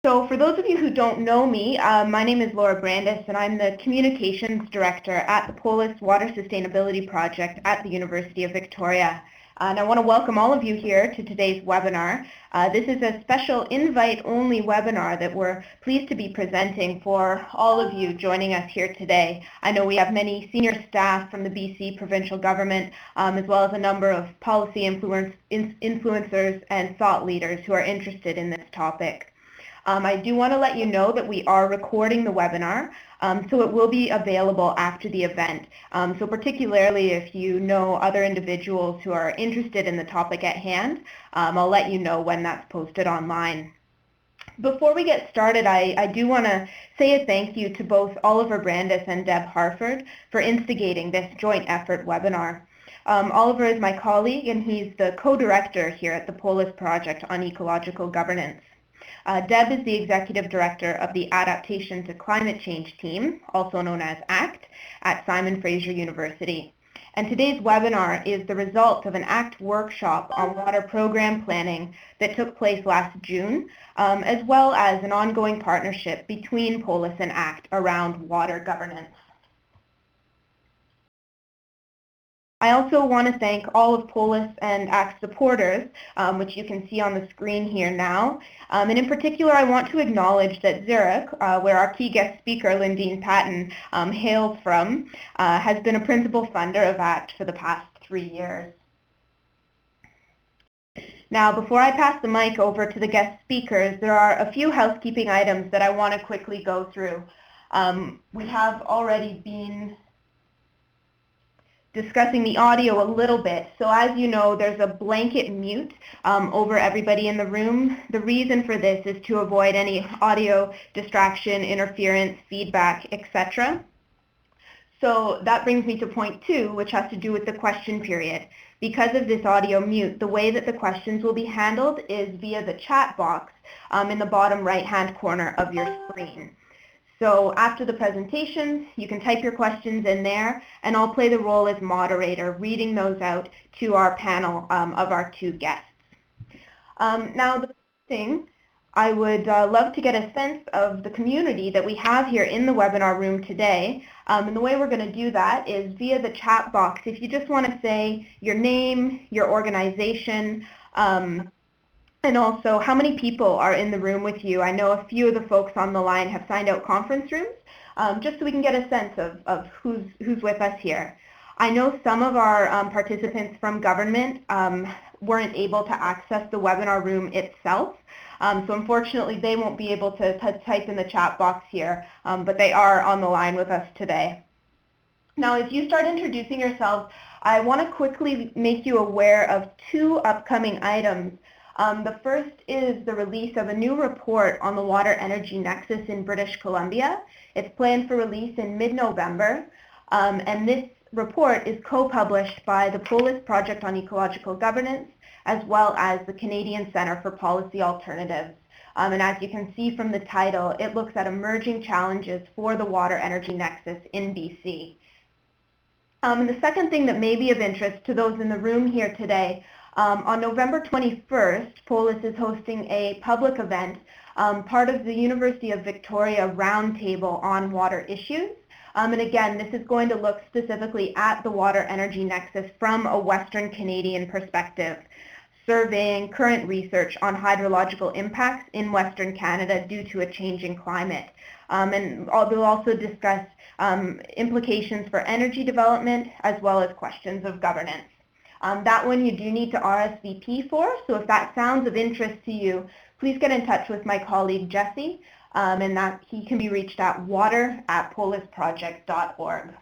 So for those of you who don't know me, my name is Laura Brandis, and I'm the Communications Director at the POLIS Water Sustainability Project at the University of Victoria. And I want to welcome all of you here to today's webinar. This is a special invite-only webinar that we're pleased to be presenting for all of you joining us here today. I know we have many senior staff from the BC provincial government, as well as a number of policy influencers and thought leaders who are interested in this topic. I do want to let you know that we are recording the webinar, so it will be available after the event. So particularly if you know other individuals who are interested in the topic at hand, I'll let you know when that's posted online. Before we get started, I do want to say a thank you to both Oliver Brandis and Deb Harford for instigating this joint effort webinar. Oliver is my colleague, and he's the co-director here at the POLIS Project on Ecological Governance. Deb is the Executive Director of the Adaptation to Climate Change team, also known as ACT, at Fraser University. And today's webinar is the result of an ACT workshop on water program planning that took place last June, as well as an ongoing partnership between POLIS and ACT around water governance. I also want to thank all of POLIS and ACT supporters, which you can see on the screen here now. And in particular, I want to acknowledge that Zurich, where our key guest speaker, Lindene Patton, hails from, has been a principal funder of ACT for the past 3 years. Now, before I pass the mic over to the guest speakers, there are a few housekeeping items that I want to quickly go through. We have already been discussing the audio a little bit. So as you know, there's a blanket mute over everybody in the room. The reason for this is to avoid any audio distraction, interference, feedback, etc. So that brings me to point 2, which has to do with the question period. Because of this audio mute, the way that the questions will be handled is via the chat box in the bottom right-hand corner of your screen. So after the presentation, you can type your questions in there, and I'll play the role as moderator, reading those out to our panel of our 2 guests. Now, the first thing, I would love to get a sense of the community that we have here in the webinar room today. And the way we're going to do that is via the chat box. If you just want to say your name, your organization, and also how many people are in the room with you. I know a few of the folks on the line have signed out conference rooms, just so we can get a sense of who's with us here. I know some of our participants from government weren't able to access the webinar room itself, so unfortunately they won't be able to type in the chat box here, but they are on the line with us today. Now, as you start introducing yourselves, I want to quickly make you aware of 2 upcoming items. The first is the release of a new report on the water energy nexus in British Columbia. It's planned for release in mid-November, and this report is co-published by the POLIS Project on Ecological Governance, as well as the Canadian Centre for Policy Alternatives. And as you can see from the title, it looks at emerging challenges for the water energy nexus in BC. And the second thing that may be of interest to those in the room here today, on November 21st, POLIS is hosting a public event, part of the University of Victoria Roundtable on Water Issues. And again, this is going to look specifically at the water energy nexus from a Western Canadian perspective, surveying current research on hydrological impacts in Western Canada due to a changing climate. And we'll also discuss implications for energy development as well as questions of governance. That one you do need to RSVP for, so if that sounds of interest to you, please get in touch with my colleague Jesse, and that he can be reached at water@polisproject.org.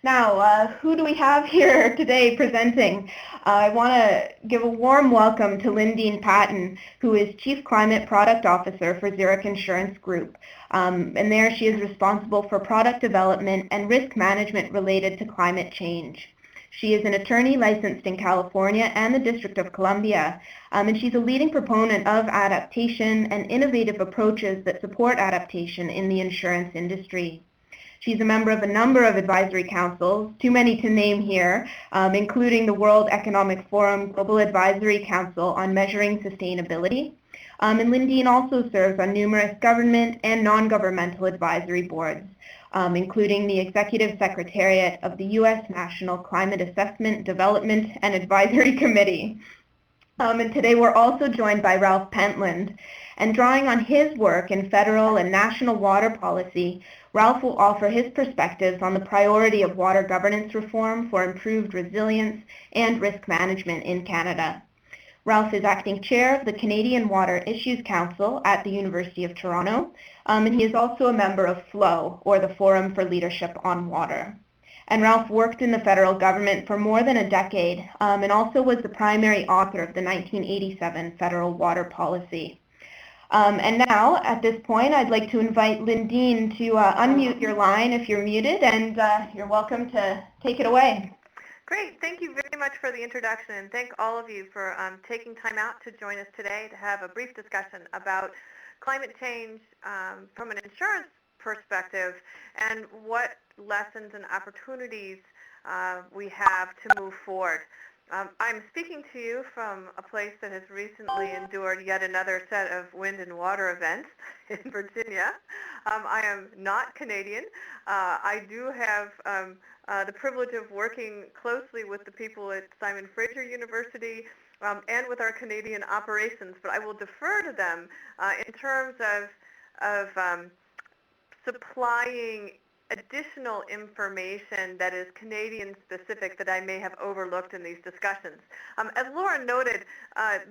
Now, who do we have here today presenting? I want to give a warm welcome to Lindene Patton, who is Chief Climate Product Officer for Zurich Insurance Group. And there she is responsible for product development and risk management related to climate change. She is an attorney licensed in California and the District of Columbia, and she's a leading proponent of adaptation and innovative approaches that support adaptation in the insurance industry. She's a member of a number of advisory councils, too many to name here, including the World Economic Forum Global Advisory Council on Measuring Sustainability, And Lindene also serves on numerous government and non-governmental advisory boards, including the Executive Secretariat of the U.S. National Climate Assessment, Development, and Advisory Committee. And today we're also joined by Ralph Pentland. And drawing on his work in federal and national water policy, Ralph will offer his perspectives on the priority of water governance reform for improved resilience and risk management in Canada. Ralph is acting chair of the Canadian Water Issues Council at the University of Toronto, and he is also a member of FLOW, or the Forum for Leadership on Water. And Ralph worked in the federal government for more than a decade, and also was the primary author of the 1987 federal water policy. And now, at this point, I'd like to invite Lindene to unmute your line if you're muted, and you're welcome to take it away. Great. Thank you very much for the introduction, and thank all of you for taking time out to join us today to have a brief discussion about climate change from an insurance perspective and what lessons and opportunities we have to move forward. I'm speaking to you from a place that has recently endured yet another set of wind and water events in Virginia. I am not Canadian. I do have the privilege of working closely with the people at Fraser University and with our Canadian operations, but I will defer to them in terms of supplying additional information that is Canadian specific that I may have overlooked in these discussions. As Laura noted,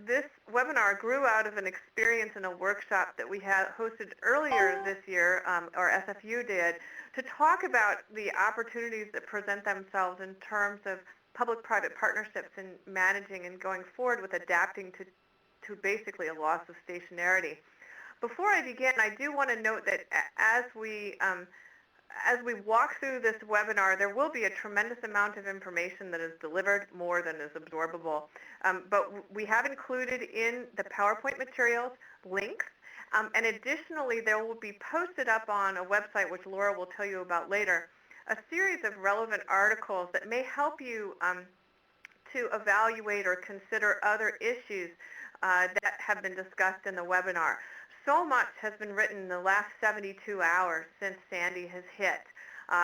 this webinar grew out of an experience in a workshop that we had hosted earlier this year, or SFU did, to talk about the opportunities that present themselves in terms of public-private partnerships in managing and going forward with adapting to basically a loss of stationarity. Before I begin, I do want to note that as we walk through this webinar, there will be a tremendous amount of information that is delivered, more than is absorbable. But we have included in the PowerPoint materials links, and additionally, there will be posted up on a website, which Laura will tell you about later, a series of relevant articles that may help you to evaluate or consider other issues that have been discussed in the webinar. So much has been written in the last 72 hours since Sandy has hit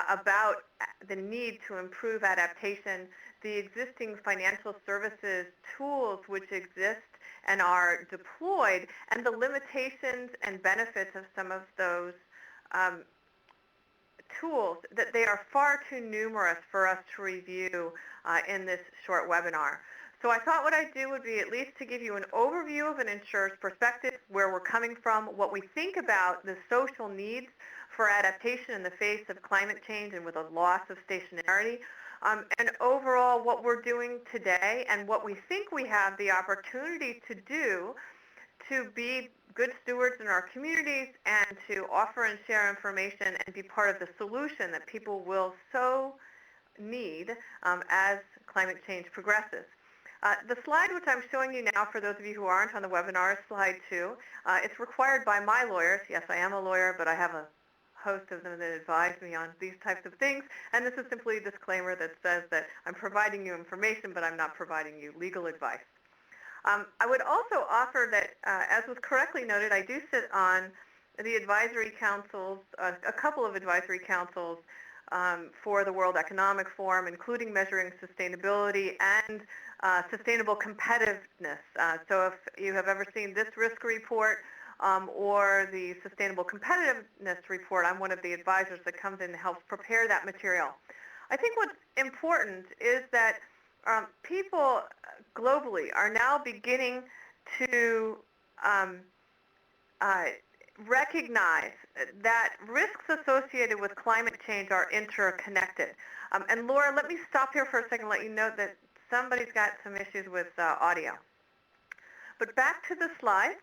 about the need to improve adaptation, the existing financial services tools which exist and are deployed, and the limitations and benefits of some of those tools, that they are far too numerous for us to review in this short webinar. So I thought what I'd do would be at least to give you an overview of an insurer's perspective, where we're coming from, what we think about the social needs for adaptation in the face of climate change and with a loss of stationarity, and overall what we're doing today and what we think we have the opportunity to do to be good stewards in our communities and to offer and share information and be part of the solution that people will so need as climate change progresses. The slide which I'm showing you now, for those of you who aren't on the webinar, is slide 2. It's required by my lawyers. Yes, I am a lawyer, but I have a host of them that advise me on these types of things. And this is simply a disclaimer that says that I'm providing you information, but I'm not providing you legal advice. I would also offer that, as was correctly noted, I do sit on the advisory councils, a couple of advisory councils for the World Economic Forum, including measuring sustainability and sustainable competitiveness. So if you have ever seen this risk report or the sustainable competitiveness report, I'm one of the advisors that comes in and helps prepare that material. I think what's important is that people globally are now beginning to recognize that risks associated with climate change are interconnected. And Laura, let me stop here for a second and let you know that somebody's got some issues with audio. But back to the slides.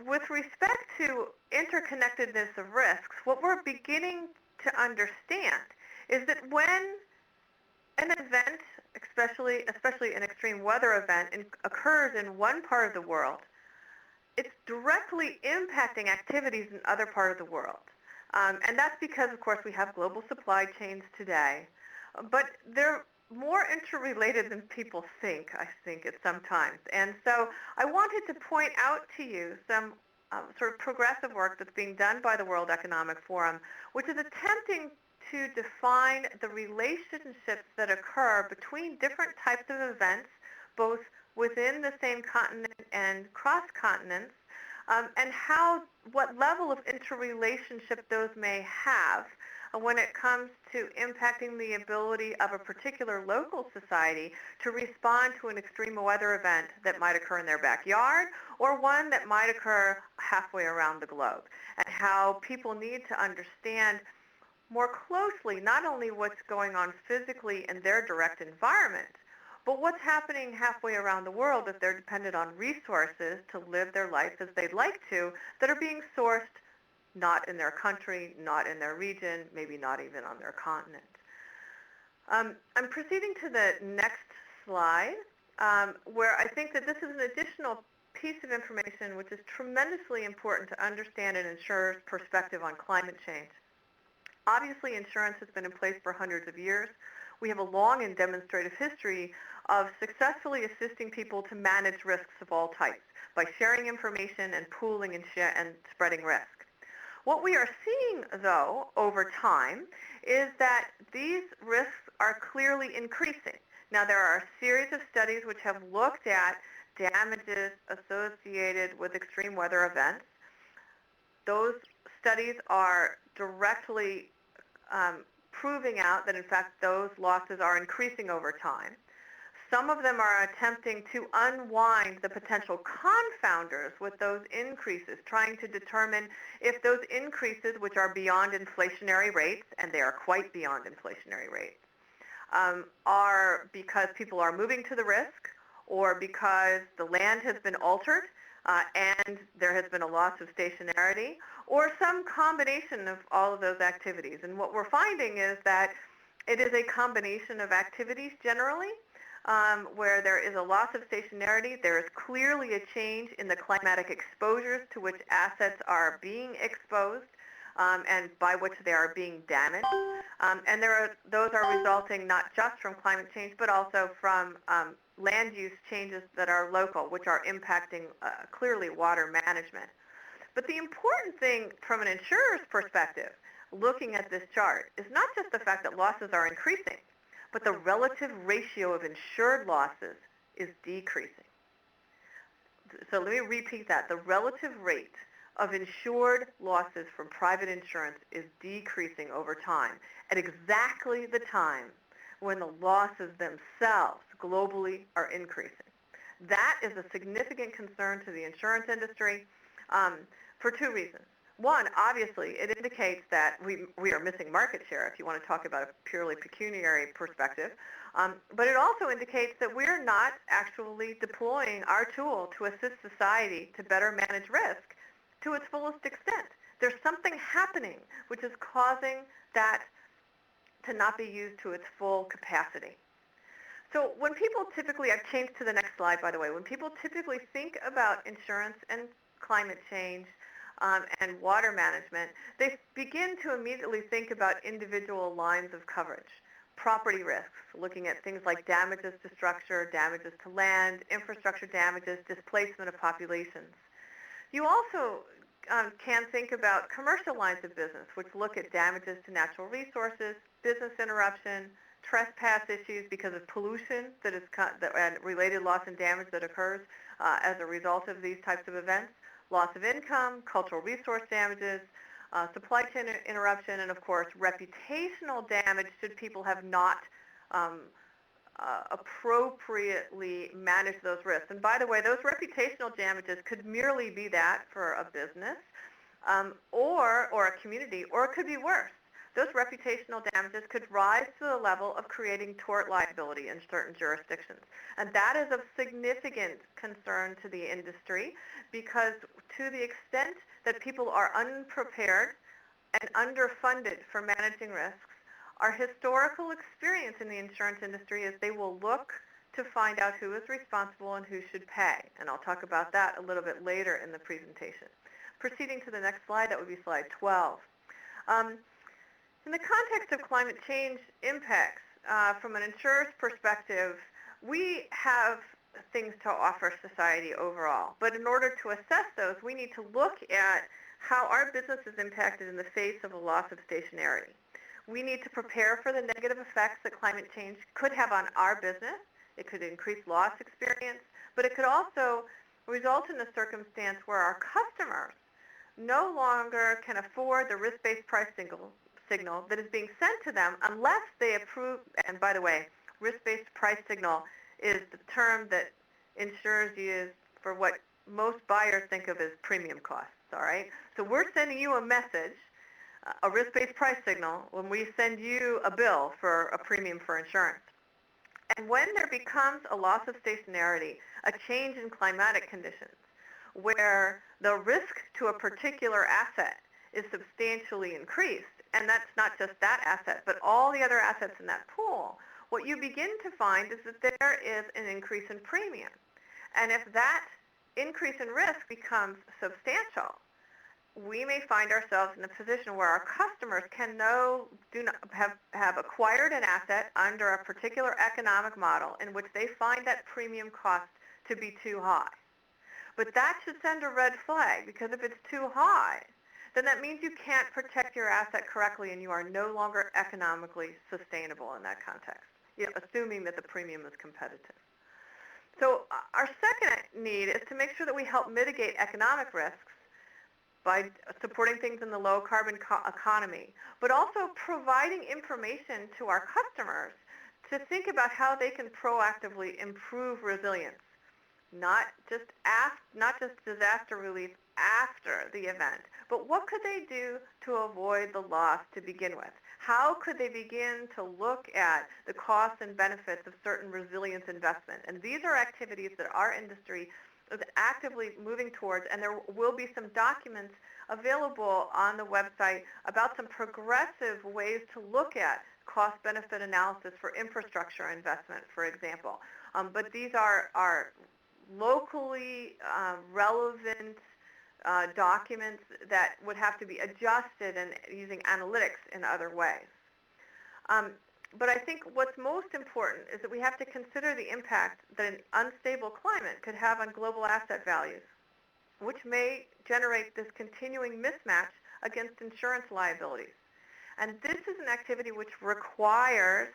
With respect to interconnectedness of risks, what we're beginning to understand is that when an event, especially an extreme weather event, occurs in one part of the world, it's directly impacting activities in other parts of the world. And that's because, of course, we have global supply chains today. But there more interrelated than people think, I think, at some times. And so I wanted to point out to you some sort of progressive work that's being done by the World Economic Forum, which is attempting to define the relationships that occur between different types of events, both within the same continent and cross continents, and what level of interrelationship those may have when it comes to impacting the ability of a particular local society to respond to an extreme weather event that might occur in their backyard or one that might occur halfway around the globe, and how people need to understand more closely not only what's going on physically in their direct environment, but what's happening halfway around the world if they're dependent on resources to live their life as they'd like to that are being sourced not in their country, not in their region, maybe not even on their continent. I'm proceeding to the next slide, where I think that this is an additional piece of information which is tremendously important to understand an insurer's perspective on climate change. Obviously, insurance has been in place for hundreds of years. We have a long and demonstrative history of successfully assisting people to manage risks of all types by sharing information and pooling and spreading risk. What we are seeing, though, over time is that these risks are clearly increasing. Now, there are a series of studies which have looked at damages associated with extreme weather events. Those studies are directly proving out that, in fact, those losses are increasing over time. Some of them are attempting to unwind the potential confounders with those increases, trying to determine if those increases, which are beyond inflationary rates, and they are quite beyond inflationary rates, are because people are moving to the risk or because the land has been altered and there has been a loss of stationarity, or some combination of all of those activities. And what we're finding is that it is a combination of activities generally, where there is a loss of stationarity. There is clearly a change in the climatic exposures to which assets are being exposed and by which they are being damaged. And those are resulting not just from climate change, but also from land use changes that are local, which are impacting clearly water management. But the important thing from an insurer's perspective, looking at this chart, is not just the fact that losses are increasing, but the relative ratio of insured losses is decreasing. So let me repeat that. The relative rate of insured losses from private insurance is decreasing over time at exactly the time when the losses themselves globally are increasing. That is a significant concern to the insurance industry for two reasons. One, obviously, it indicates that we are missing market share, if you want to talk about a purely pecuniary perspective. But it also indicates that we're not actually deploying our tool to assist society to better manage risk to its fullest extent. There's something happening which is causing that to not be used to its full capacity. So when people typically, I've changed to the next slide, by the way, when people typically think about insurance and climate change, and water management, they begin to immediately think about individual lines of coverage. Property risks, looking at things like damages to structure, damages to land, infrastructure damages, displacement of populations. You also can think about commercial lines of business, which look at damages to natural resources, business interruption, trespass issues because of pollution and related loss and damage that occurs as a result of these types of events. Loss of income, cultural resource damages, supply chain interruption, and of course reputational damage should people have not appropriately managed those risks. And by the way, those reputational damages could merely be that for a business or a community, or it could be worse. Those reputational damages could rise to the level of creating tort liability in certain jurisdictions. And that is of significant concern to the industry, because to the extent that people are unprepared and underfunded for managing risks, our historical experience in the insurance industry is they will look to find out who is responsible and who should pay. And I'll talk about that a little bit later in the presentation. Proceeding to the next slide, that would be slide 12. In the context of climate change impacts, from an insurer's perspective, we have things to offer society overall. But in order to assess those, we need to look at how our business is impacted in the face of a loss of stationarity. We need to prepare for the negative effects that climate change could have on our business. It could increase loss experience, but it could also result in a circumstance where our customers no longer can afford the risk-based price signal that is being sent to them unless they approve. And by the way, risk-based price signal is the term that insurers use for what most buyers think of as premium costs, all right? So we're sending you a message, a risk-based price signal, when we send you a bill for a premium for insurance. And when there becomes a loss of stationarity, a change in climatic conditions, where the risk to a particular asset is substantially increased, and that's not just that asset, but all the other assets in that pool, what you begin to find is that there is an increase in premium. And if that increase in risk becomes substantial, we may find ourselves in a position where our customers have acquired an asset under a particular economic model in which they find that premium cost to be too high. But that should send a red flag, because if it's too high, then that means you can't protect your asset correctly and you are no longer economically sustainable in that context, assuming that the premium is competitive. So our second need is to make sure that we help mitigate economic risks by supporting things in the low-carbon economy, but also providing information to our customers to think about how they can proactively improve resilience, not just disaster relief after the event, but what could they do to avoid the loss to begin with? How could they begin to look at the costs and benefits of certain resilience investment? And these are activities that our industry is actively moving towards, and there will be some documents available on the website about some progressive ways to look at cost-benefit analysis for infrastructure investment, for example. But these are locally relevant documents that would have to be adjusted and using analytics in other ways. But I think what's most important is that we have to consider the impact that an unstable climate could have on global asset values, which may generate this continuing mismatch against insurance liabilities. And this is an activity which requires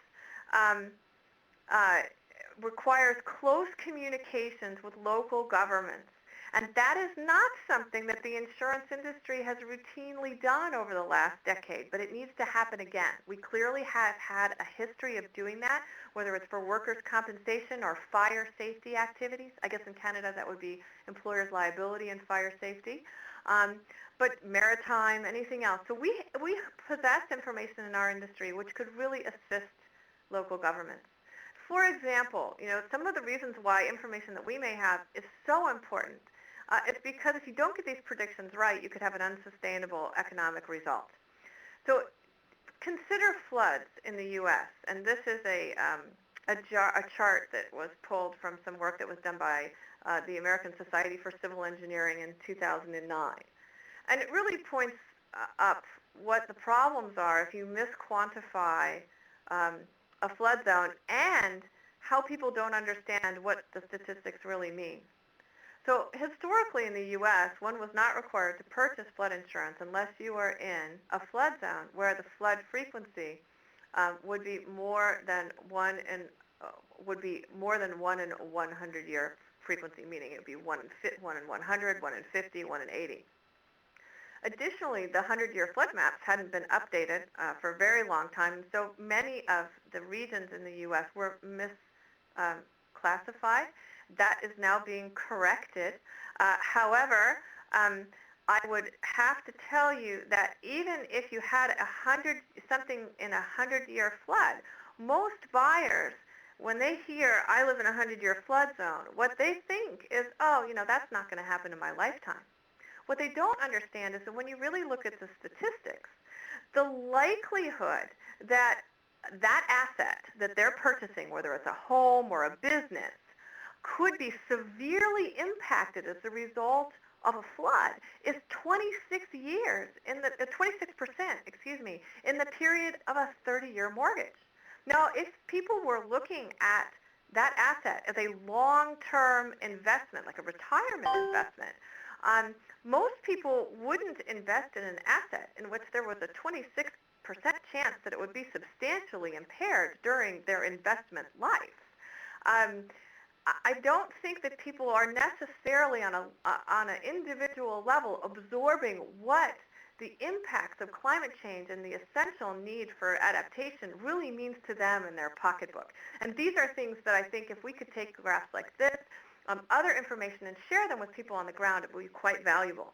close communications with local governments. And that is not something that the insurance industry has routinely done over the last decade, but it needs to happen again. We clearly have had a history of doing that, whether it's for workers' compensation or fire safety activities. I guess in Canada that would be employers' liability and fire safety. But maritime, anything else. So we possess information in our industry which could really assist local governments. For example, some of the reasons why information that we may have is so important is because if you don't get these predictions right, you could have an unsustainable economic result. So consider floods in the U.S., and this is a chart that was pulled from some work that was done by the American Society for Civil Engineering in 2009. And it really points up what the problems are if you misquantify a flood zone and how people don't understand what the statistics really mean. So historically in the U.S., one was not required to purchase flood insurance unless you were in a flood zone where the flood frequency would be more than one in 100-year frequency, meaning it would be 1 in 100, 1 in 50, 1 in 80. Additionally, the 100-year flood maps hadn't been updated for a very long time, and so many of the regions in the U.S. were misclassified. That is now being corrected. However, I would have to tell you that even if you had something in a 100-year flood, most buyers, when they hear, I live in a 100-year flood zone, what they think is, that's not going to happen in my lifetime. What they don't understand is that when you really look at the statistics, the likelihood that that asset that they're purchasing, whether it's a home or a business, could be severely impacted as a result of a flood is 26% in the period of a 30-year mortgage. Now, if people were looking at that asset as a long-term investment, like a retirement investment, most people wouldn't invest in an asset in which there was a 26% chance that it would be substantially impaired during their investment life. I don't think that people are necessarily on an individual level absorbing what the impacts of climate change and the essential need for adaptation really means to them in their pocketbook. And these are things that I think if we could take graphs like this, other information, and share them with people on the ground, it will be quite valuable.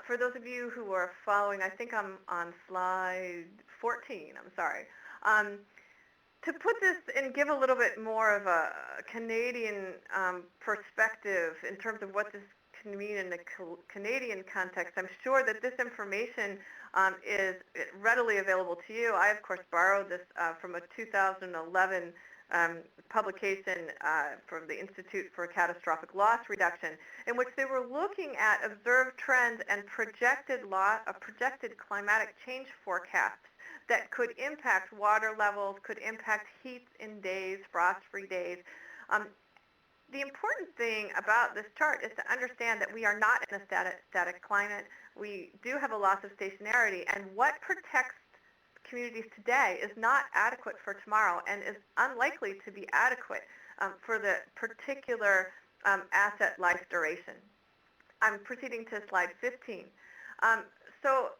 For those of you who are following, I think I'm on slide 14, I'm sorry. To put this and give a little bit more of a Canadian perspective in terms of what this can mean in the Canadian context, I'm sure that this information is readily available to you. I, of course, borrowed this from a 2011 publication from the Institute for Catastrophic Loss Reduction, in which they were looking at observed trends and projected climatic change forecasts that could impact water levels, could impact heats in days, frost-free days. The important thing about this chart is to understand that we are not in a static climate. We do have a loss of stationarity, and what protects communities today is not adequate for tomorrow and is unlikely to be adequate for the particular asset life duration. I'm proceeding to slide 15. So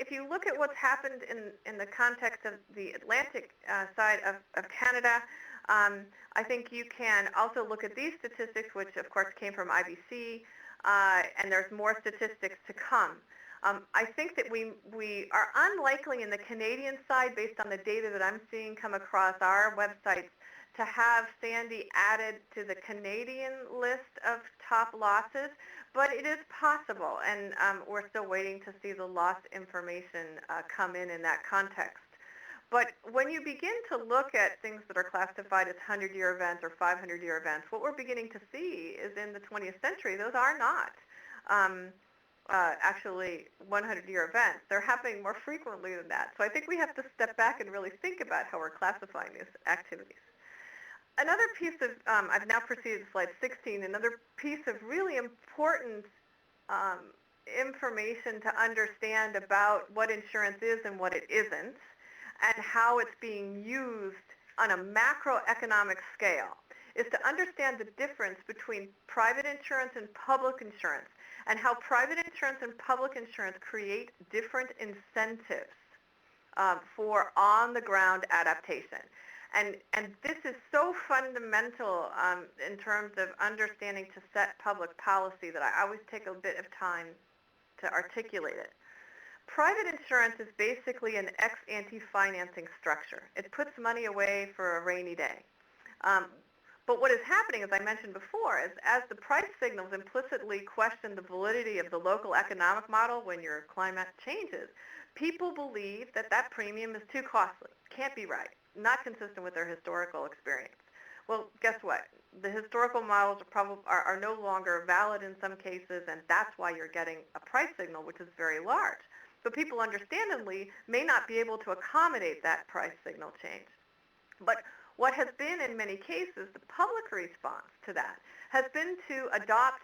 if you look at what's happened in the context of the Atlantic side of Canada, I think you can also look at these statistics, which of course came from IBC, and there's more statistics to come. I think that we are unlikely in the Canadian side, based on the data that I'm seeing come across our websites, to have Sandy added to the Canadian list of top losses, but it is possible, and we're still waiting to see the loss information come in that context. But when you begin to look at things that are classified as 100-year events or 500-year events, what we're beginning to see is in the 20th century, those are not actually 100-year events. They're happening more frequently than that. So I think we have to step back and really think about how we're classifying these activities. Another piece of, I've now proceeded to slide 16, another piece of really important information to understand about what insurance is and what it isn't, and how it's being used on a macroeconomic scale, is to understand the difference between private insurance and public insurance, and how private insurance and public insurance create different incentives for on-the-ground adaptation. And this is so fundamental in terms of understanding to set public policy that I always take a bit of time to articulate it. Private insurance is basically an ex-ante financing structure. It puts money away for a rainy day. But what is happening, as I mentioned before, is as the price signals implicitly question the validity of the local economic model when your climate changes, people believe that that premium is too costly, can't be right, not consistent with their historical experience. Well, guess what? The historical models are no longer valid in some cases, and that's why you're getting a price signal which is very large. So people understandably may not be able to accommodate that price signal change. But what has been in many cases the public response to that has been to adopt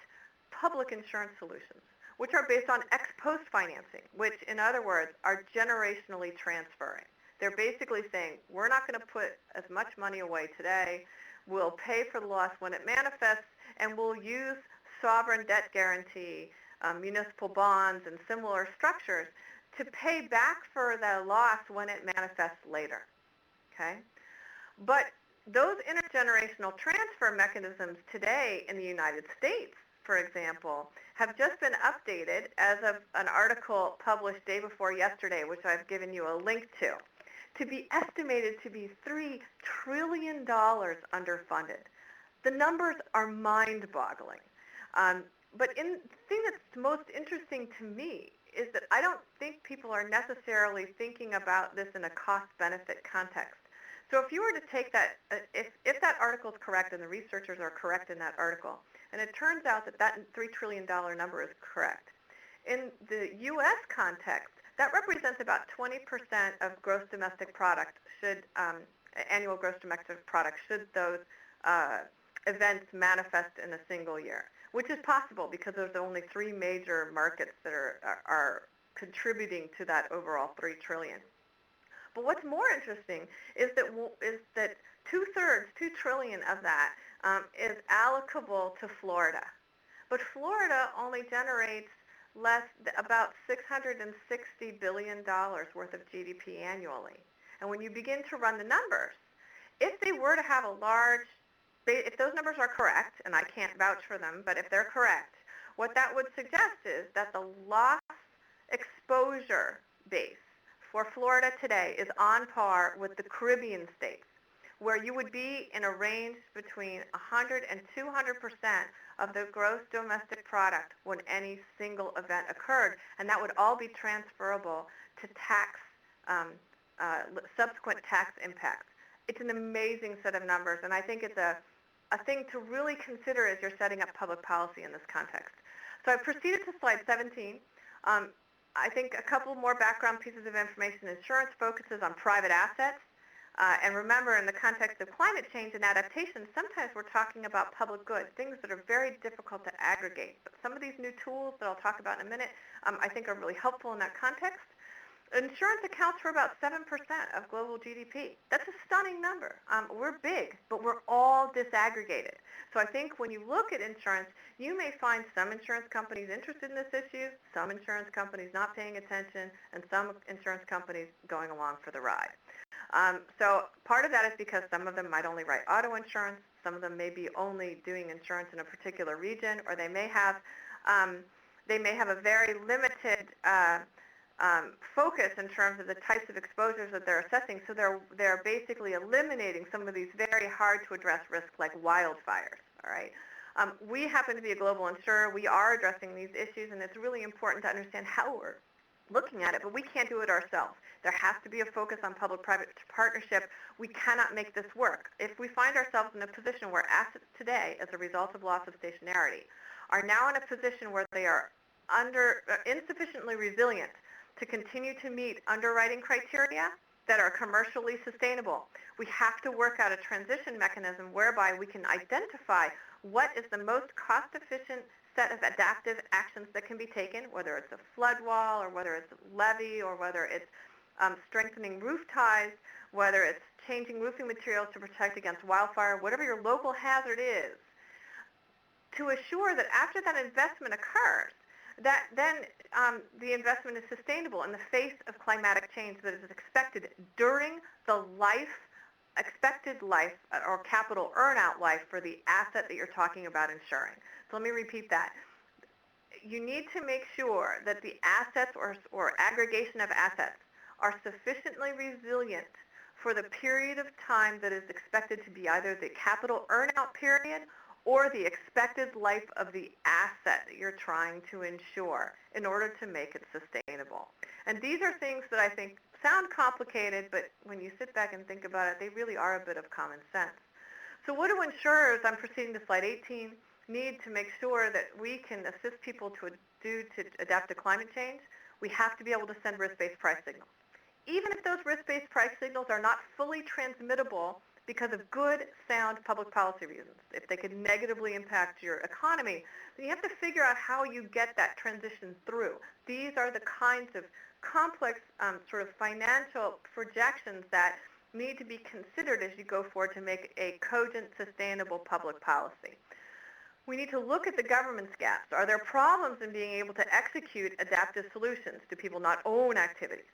public insurance solutions, which are based on ex post financing, which in other words are generationally transferring. They're basically saying, we're not going to put as much money away today, we'll pay for the loss when it manifests, and we'll use sovereign debt guarantee, municipal bonds, and similar structures to pay back for the loss when it manifests later, okay? But those intergenerational transfer mechanisms today in the United States, for example, have just been updated as of an article published day before yesterday, which I've given you a link to be estimated to be $3 trillion underfunded. The numbers are mind-boggling. But the thing that's most interesting to me is that I don't think people are necessarily thinking about this in a cost-benefit context. So if you were to take that, if that article is correct and the researchers are correct in that article, and it turns out that that $3 trillion number is correct, in the U.S. context, that represents about 20% of gross domestic product should annual gross domestic product should those events manifest in a single year, which is possible because there's only 3 major markets that are contributing to that overall $3 trillion. But what's more interesting is that 2/3, $2 trillion of that is allocable to Florida. But Florida only generates about $660 billion worth of GDP annually. And when you begin to run the numbers, if they were to have if those numbers are correct, and I can't vouch for them, but if they're correct, what that would suggest is that the loss exposure base for Florida today is on par with the Caribbean states, where you would be in a range between 100 and 200% of the gross domestic product when any single event occurred, and that would all be transferable to subsequent tax impacts. It's an amazing set of numbers, and I think it's a thing to really consider as you're setting up public policy in this context. So I've proceeded to slide 17. I think a couple more background pieces of information. Insurance focuses on private assets. And remember, in the context of climate change and adaptation, sometimes we're talking about public good, things that are very difficult to aggregate. But some of these new tools that I'll talk about in a minute, I think are really helpful in that context. Insurance accounts for about 7% of global GDP. That's a stunning number. We're big, but we're all disaggregated. So I think when you look at insurance, you may find some insurance companies interested in this issue, some insurance companies not paying attention, and some insurance companies going along for the ride. So part of that is because some of them might only write auto insurance, some of them may be only doing insurance in a particular region, or they may have a very limited focus in terms of the types of exposures that they're assessing. So they're basically eliminating some of these very hard to address risks like wildfires. All right. We happen to be a global insurer. We are addressing these issues, and it's really important to understand how we're looking at it, but we can't do it ourselves. There has to be a focus on public-private partnership. We cannot make this work. If we find ourselves in a position where assets today, as a result of loss of stationarity, are now in a position where they are insufficiently resilient to continue to meet underwriting criteria that are commercially sustainable, we have to work out a transition mechanism whereby we can identify what is the most cost-efficient set of adaptive actions that can be taken, whether it's a flood wall or whether it's a levee or whether it's strengthening roof ties, whether it's changing roofing materials to protect against wildfire, whatever your local hazard is, to assure that after that investment occurs, that then the investment is sustainable in the face of climatic change that is expected during the expected life or capital earn-out life for the asset that you're talking about insuring. So let me repeat that. You need to make sure that the assets or aggregation of assets are sufficiently resilient for the period of time that is expected to be either the capital earn-out period or the expected life of the asset that you're trying to insure in order to make it sustainable. And these are things that I think sound complicated, but when you sit back and think about it, they really are a bit of common sense. So what do insurers, I'm proceeding to slide 18, need to make sure that we can assist people to adapt to climate change? We have to be able to send risk-based price signals. Even if those risk-based price signals are not fully transmittable because of good, sound public policy reasons, if they could negatively impact your economy, then you have to figure out how you get that transition through. These are the kinds of complex sort of financial projections that need to be considered as you go forward to make a cogent, sustainable public policy. We need to look at the government's gaps. Are there problems in being able to execute adaptive solutions? Do people not own activities?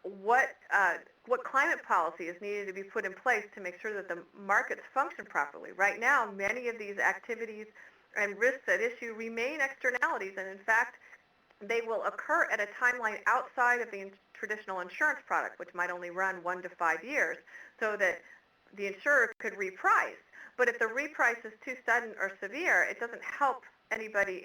What climate policy is needed to be put in place to make sure that the markets function properly? Right now, many of these activities and risks at issue remain externalities, and in fact, they will occur at a timeline outside of the traditional insurance product, which might only run 1 to 5 years, so that the insurer could reprice. But if the reprice is too sudden or severe, it doesn't help anybody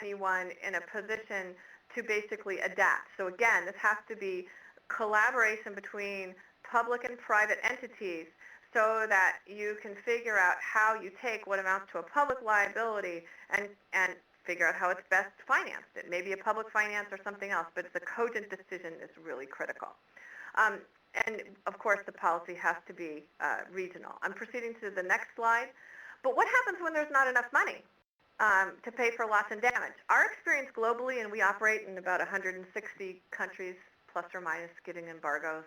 anyone in a position to basically adapt. So again, this has to be collaboration between public and private entities so that you can figure out how you take what amounts to a public liability and figure out how it's best financed. It may be a public finance or something else, but the cogent decision is really critical. And of course, the policy has to be regional. I'm proceeding to the next slide. But what happens when there's not enough money to pay for loss and damage? Our experience globally, and we operate in about 160 countries, plus or minus, getting embargoes.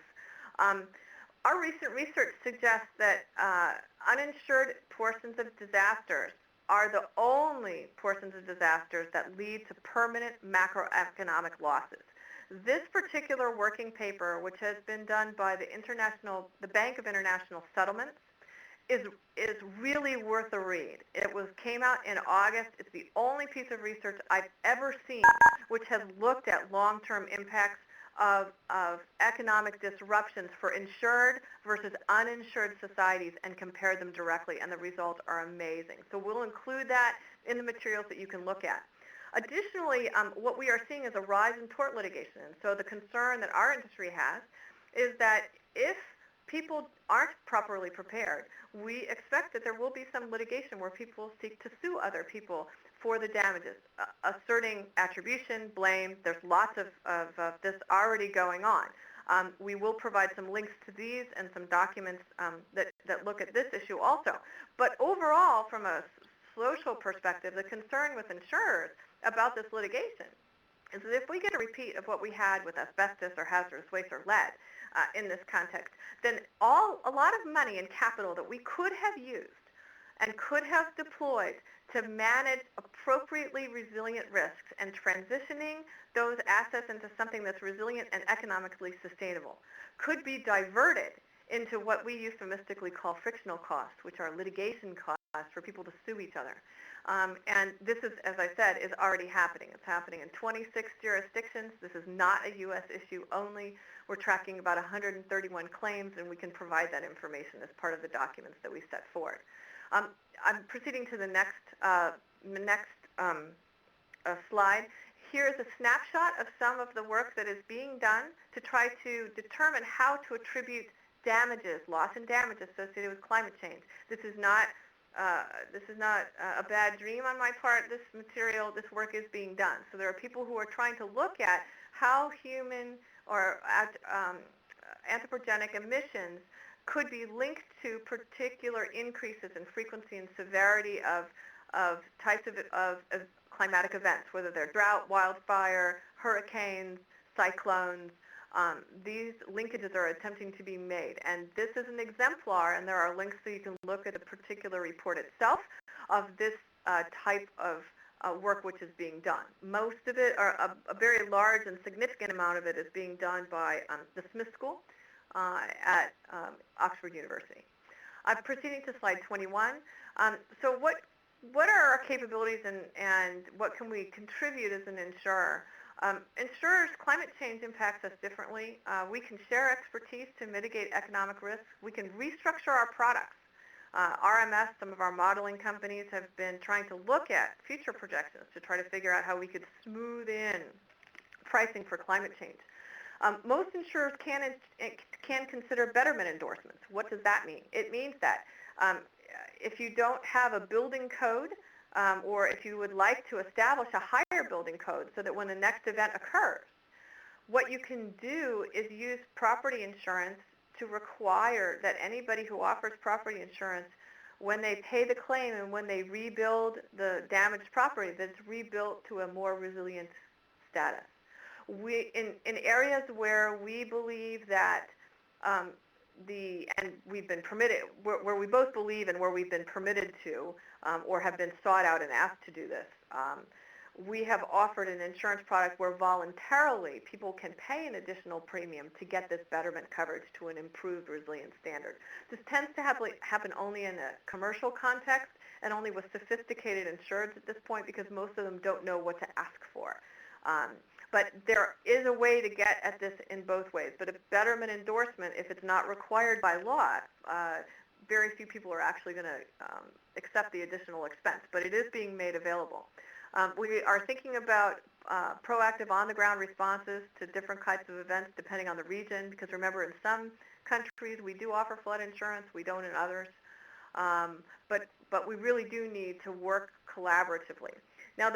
Our recent research suggests that uninsured portions of disasters are the only portions of disasters that lead to permanent macroeconomic losses. This particular working paper, which has been done by the Bank of International Settlements, is really worth a read. It came out in August. It's the only piece of research I've ever seen which has looked at long-term impacts of economic disruptions for insured versus uninsured societies and compared them directly, and the results are amazing. So we'll include that in the materials that you can look at. Additionally, what we are seeing is a rise in tort litigation. And so the concern that our industry has is that if people aren't properly prepared, we expect that there will be some litigation where people seek to sue other people for the damages, asserting attribution, blame. There's lots of this already going on. We will provide some links to these and some documents that look at this issue also. But overall, from a social perspective, the concern with insurers about this litigation is that if we get a repeat of what we had with asbestos or hazardous waste or lead in this context, then a lot of money and capital that we could have used and could have deployed to manage appropriately resilient risks and transitioning those assets into something that's resilient and economically sustainable could be diverted into what we euphemistically call frictional costs, which are litigation costs for people to sue each other. And this is, as I said, is already happening. It's happening in 26 jurisdictions. This is not a U.S. issue only. We're tracking about 131 claims, and we can provide that information as part of the documents that we set forward. I'm proceeding to the next slide. Here is a snapshot of some of the work that is being done to try to determine how to attribute damages, loss and damage associated with climate change. This is not a bad dream on my part. This work is being done. So there are people who are trying to look at how human or anthropogenic emissions could be linked to particular increases in frequency and severity of types of climatic events, whether they're drought, wildfire, hurricanes, cyclones. These linkages are attempting to be made. And this is an exemplar, and there are links so you can look at the particular report itself of this type of work which is being done. Most of it, or a very large and significant amount of it, is being done by the Smith School at Oxford University. I'm proceeding to slide 21. So what are our capabilities and what can we contribute as an insurer? Insurers, climate change impacts us differently. We can share expertise to mitigate economic risks. We can restructure our products. RMS, some of our modeling companies, have been trying to look at future projections to try to figure out how we could smooth in pricing for climate change. Most insurers can consider betterment endorsements. What does that mean? It means that if you don't have a building code, or if you would like to establish a higher building code so that when the next event occurs, what you can do is use property insurance to require that anybody who offers property insurance, when they pay the claim and when they rebuild the damaged property, that it's rebuilt to a more resilient status. In areas where we believe that and we've been permitted, where we both believe and where we've been permitted to or have been sought out and asked to do this, we have offered an insurance product where voluntarily people can pay an additional premium to get this betterment coverage to an improved resilience standard. This tends to happen only in a commercial context and only with sophisticated insureds at this point because most of them don't know what to ask for. But there is a way to get at this in both ways. But a betterment endorsement, if it's not required by law, very few people are actually going to accept the additional expense. But it is being made available. We are thinking about proactive on-the-ground responses to different types of events depending on the region. Because remember, in some countries we do offer flood insurance. We don't in others. But we really do need to work collaboratively. Now,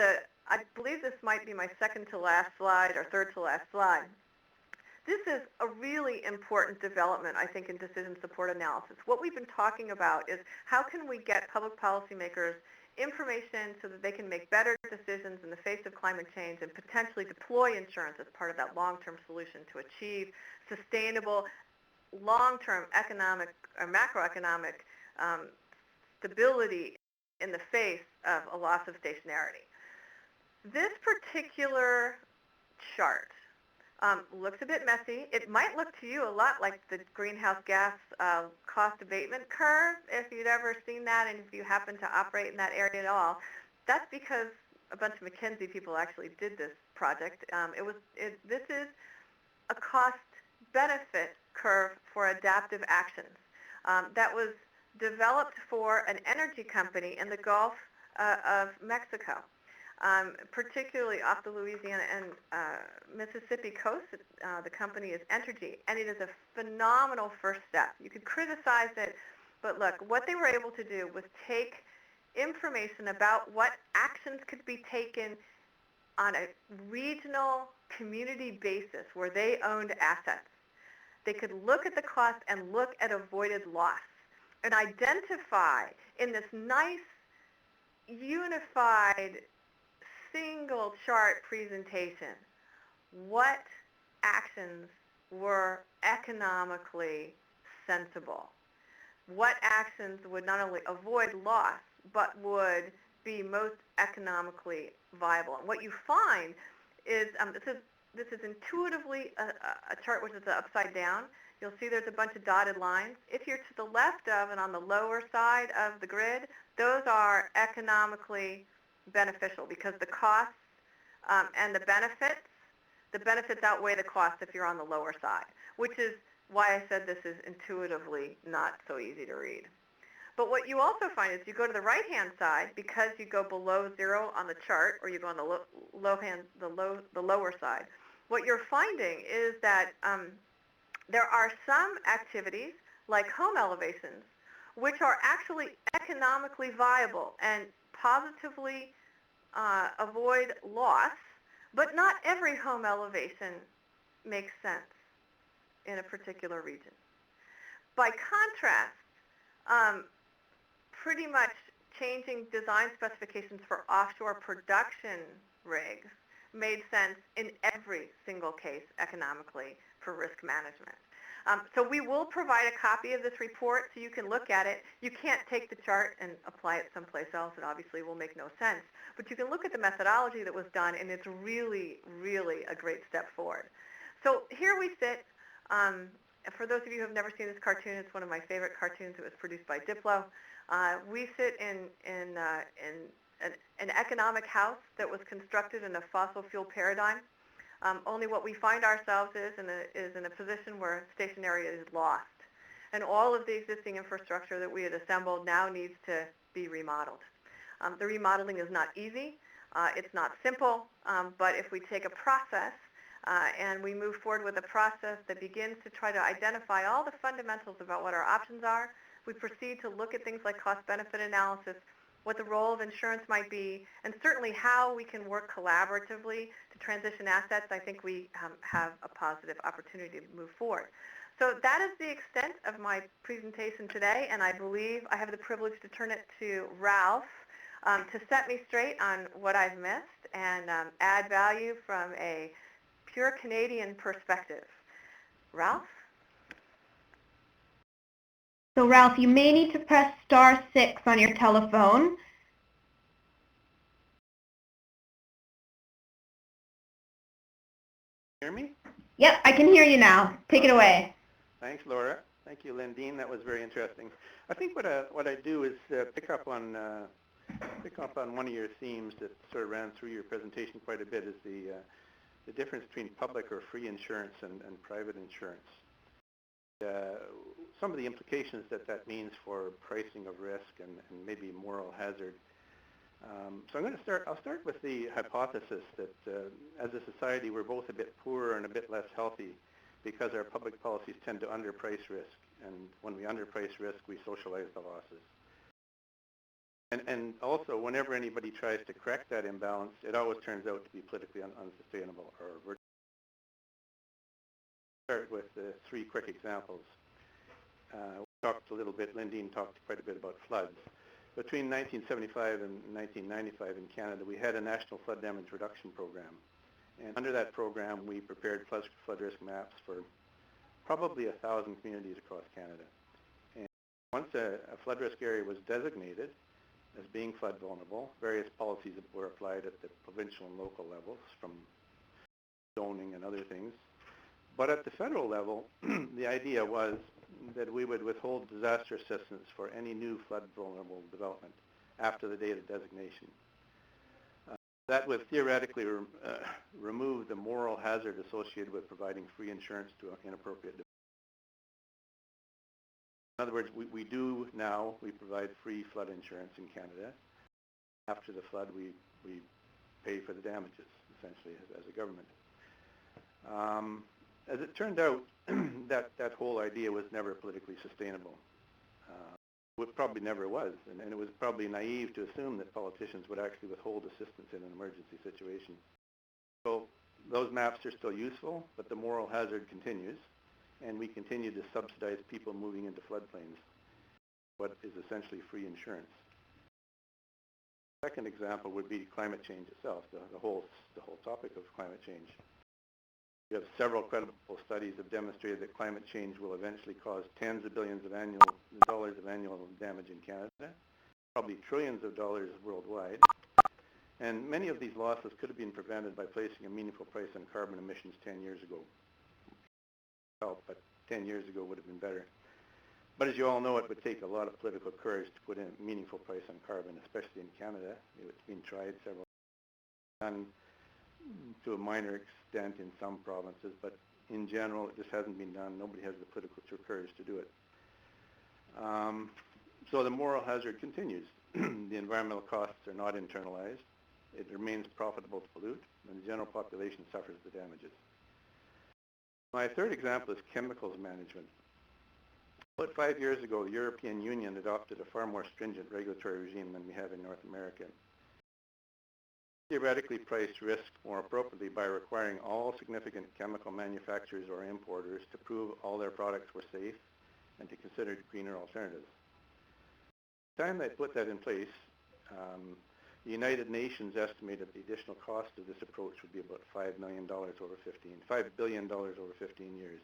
I believe this might be my second to last slide or third to last slide. This is a really important development, I think, in decision support analysis. What we've been talking about is how can we get public policymakers information so that they can make better decisions in the face of climate change and potentially deploy insurance as part of that long-term solution to achieve sustainable long-term economic or macroeconomic stability in the face of a loss of stationarity. This particular chart looks a bit messy. It might look to you a lot like the greenhouse gas cost abatement curve, if you'd ever seen that, and if you happen to operate in that area at all. That's because a bunch of McKinsey people actually did this project. This is a cost-benefit curve for adaptive actions that was developed for an energy company in the Gulf of Mexico. Particularly off the Louisiana and Mississippi coast. The company is Entergy, and it is a phenomenal first step. You could criticize it, but look, what they were able to do was take information about what actions could be taken on a regional community basis where they owned assets. They could look at the cost and look at avoided loss and identify in this nice, unified, single chart presentation what actions were economically sensible, what actions would not only avoid loss but would be most economically viable. And what you find is this is intuitively a chart which is upside down. You'll see there's a bunch of dotted lines. If you're to the left of and on the lower side of the grid, those are economically beneficial because the costs and the benefits outweigh the costs if you're on the lower side, which is why I said this is intuitively not so easy to read. But what you also find is you go to the right-hand side, because you go below zero on the chart, or you go on the lower side, what you're finding is that there are some activities, like home elevations, which are actually economically viable and positively avoid loss, but not every home elevation makes sense in a particular region. By contrast, pretty much changing design specifications for offshore production rigs made sense in every single case economically for risk management. So we will provide a copy of this report so you can look at it. You can't take the chart and apply it someplace else. It obviously will make no sense. But you can look at the methodology that was done, and it's really, really a great step forward. So here we sit. For those of you who have never seen this cartoon, it's one of my favorite cartoons. It was produced by Diplo. We sit in an economic house that was constructed in a fossil fuel paradigm. Only what we find ourselves is in a position where stationary is lost. And all of the existing infrastructure that we had assembled now needs to be remodeled. The remodeling is not easy. It's not simple. But if we take a process and we move forward with a process that begins to try to identify all the fundamentals about what our options are, we proceed to look at things like cost-benefit analysis, what the role of insurance might be, and certainly how we can work collaboratively to transition assets. I think we have a positive opportunity to move forward. So that is the extent of my presentation today, and I believe I have the privilege to turn it to Ralph to set me straight on what I've missed and add value from a pure Canadian perspective. Ralph? So Ralph, you may need to press *6 on your telephone. Hear me? Yep, I can hear you now. Take it away. Thanks, Laura. Thank you, Lindene. That was very interesting. I think what I do is pick up on one of your themes that sort of ran through your presentation quite a bit, is the difference between public or free insurance and private insurance. Some of the implications that means for pricing of risk and maybe moral hazard. So I'll start with the hypothesis that as a society we're both a bit poorer and a bit less healthy because our public policies tend to underprice risk, and when we underprice risk we socialize the losses. And also, whenever anybody tries to correct that imbalance, it always turns out to be politically unsustainable or start with three quick examples. We talked a little bit, Lindene talked quite a bit about floods. Between 1975 and 1995 in Canada, we had a national flood damage reduction program. And under that program, we prepared flood risk maps for probably 1,000 communities across Canada. And once a flood risk area was designated as being flood vulnerable, various policies were applied at the provincial and local levels, from zoning and other things. But at the federal level, the idea was that we would withhold disaster assistance for any new flood vulnerable development after the date of designation. That would theoretically remove the moral hazard associated with providing free insurance to inappropriate development. In other words, we provide free flood insurance in Canada. After the flood, we pay for the damages, essentially, as a government. As it turned out, that whole idea was never politically sustainable. It probably never was, and it was probably naive to assume that politicians would actually withhold assistance in an emergency situation. So those maps are still useful, but the moral hazard continues, and we continue to subsidize people moving into floodplains, what is essentially free insurance. The second example would be climate change itself, the whole topic of climate change. We have several credible studies that have demonstrated that climate change will eventually cause tens of billions of dollars of annual damage in Canada, probably trillions of dollars worldwide. And many of these losses could have been prevented by placing a meaningful price on carbon emissions 10 years ago. But 10 years ago would have been better. But as you all know, it would take a lot of political courage to put in a meaningful price on carbon, especially in Canada. It's been tried several times. To a minor extent in some provinces, but in general it just hasn't been done. Nobody has the political courage to do it. So the moral hazard continues. The environmental costs are not internalized. It remains profitable to pollute, and the general population suffers the damages. My third example is chemicals management. About 5 years ago, the European Union adopted a far more stringent regulatory regime than we have in North America. Theoretically priced risk more appropriately by requiring all significant chemical manufacturers or importers to prove all their products were safe and to consider greener alternatives. By the time they put that in place, the United Nations estimated the additional cost of this approach would be about $5 billion over 15 years.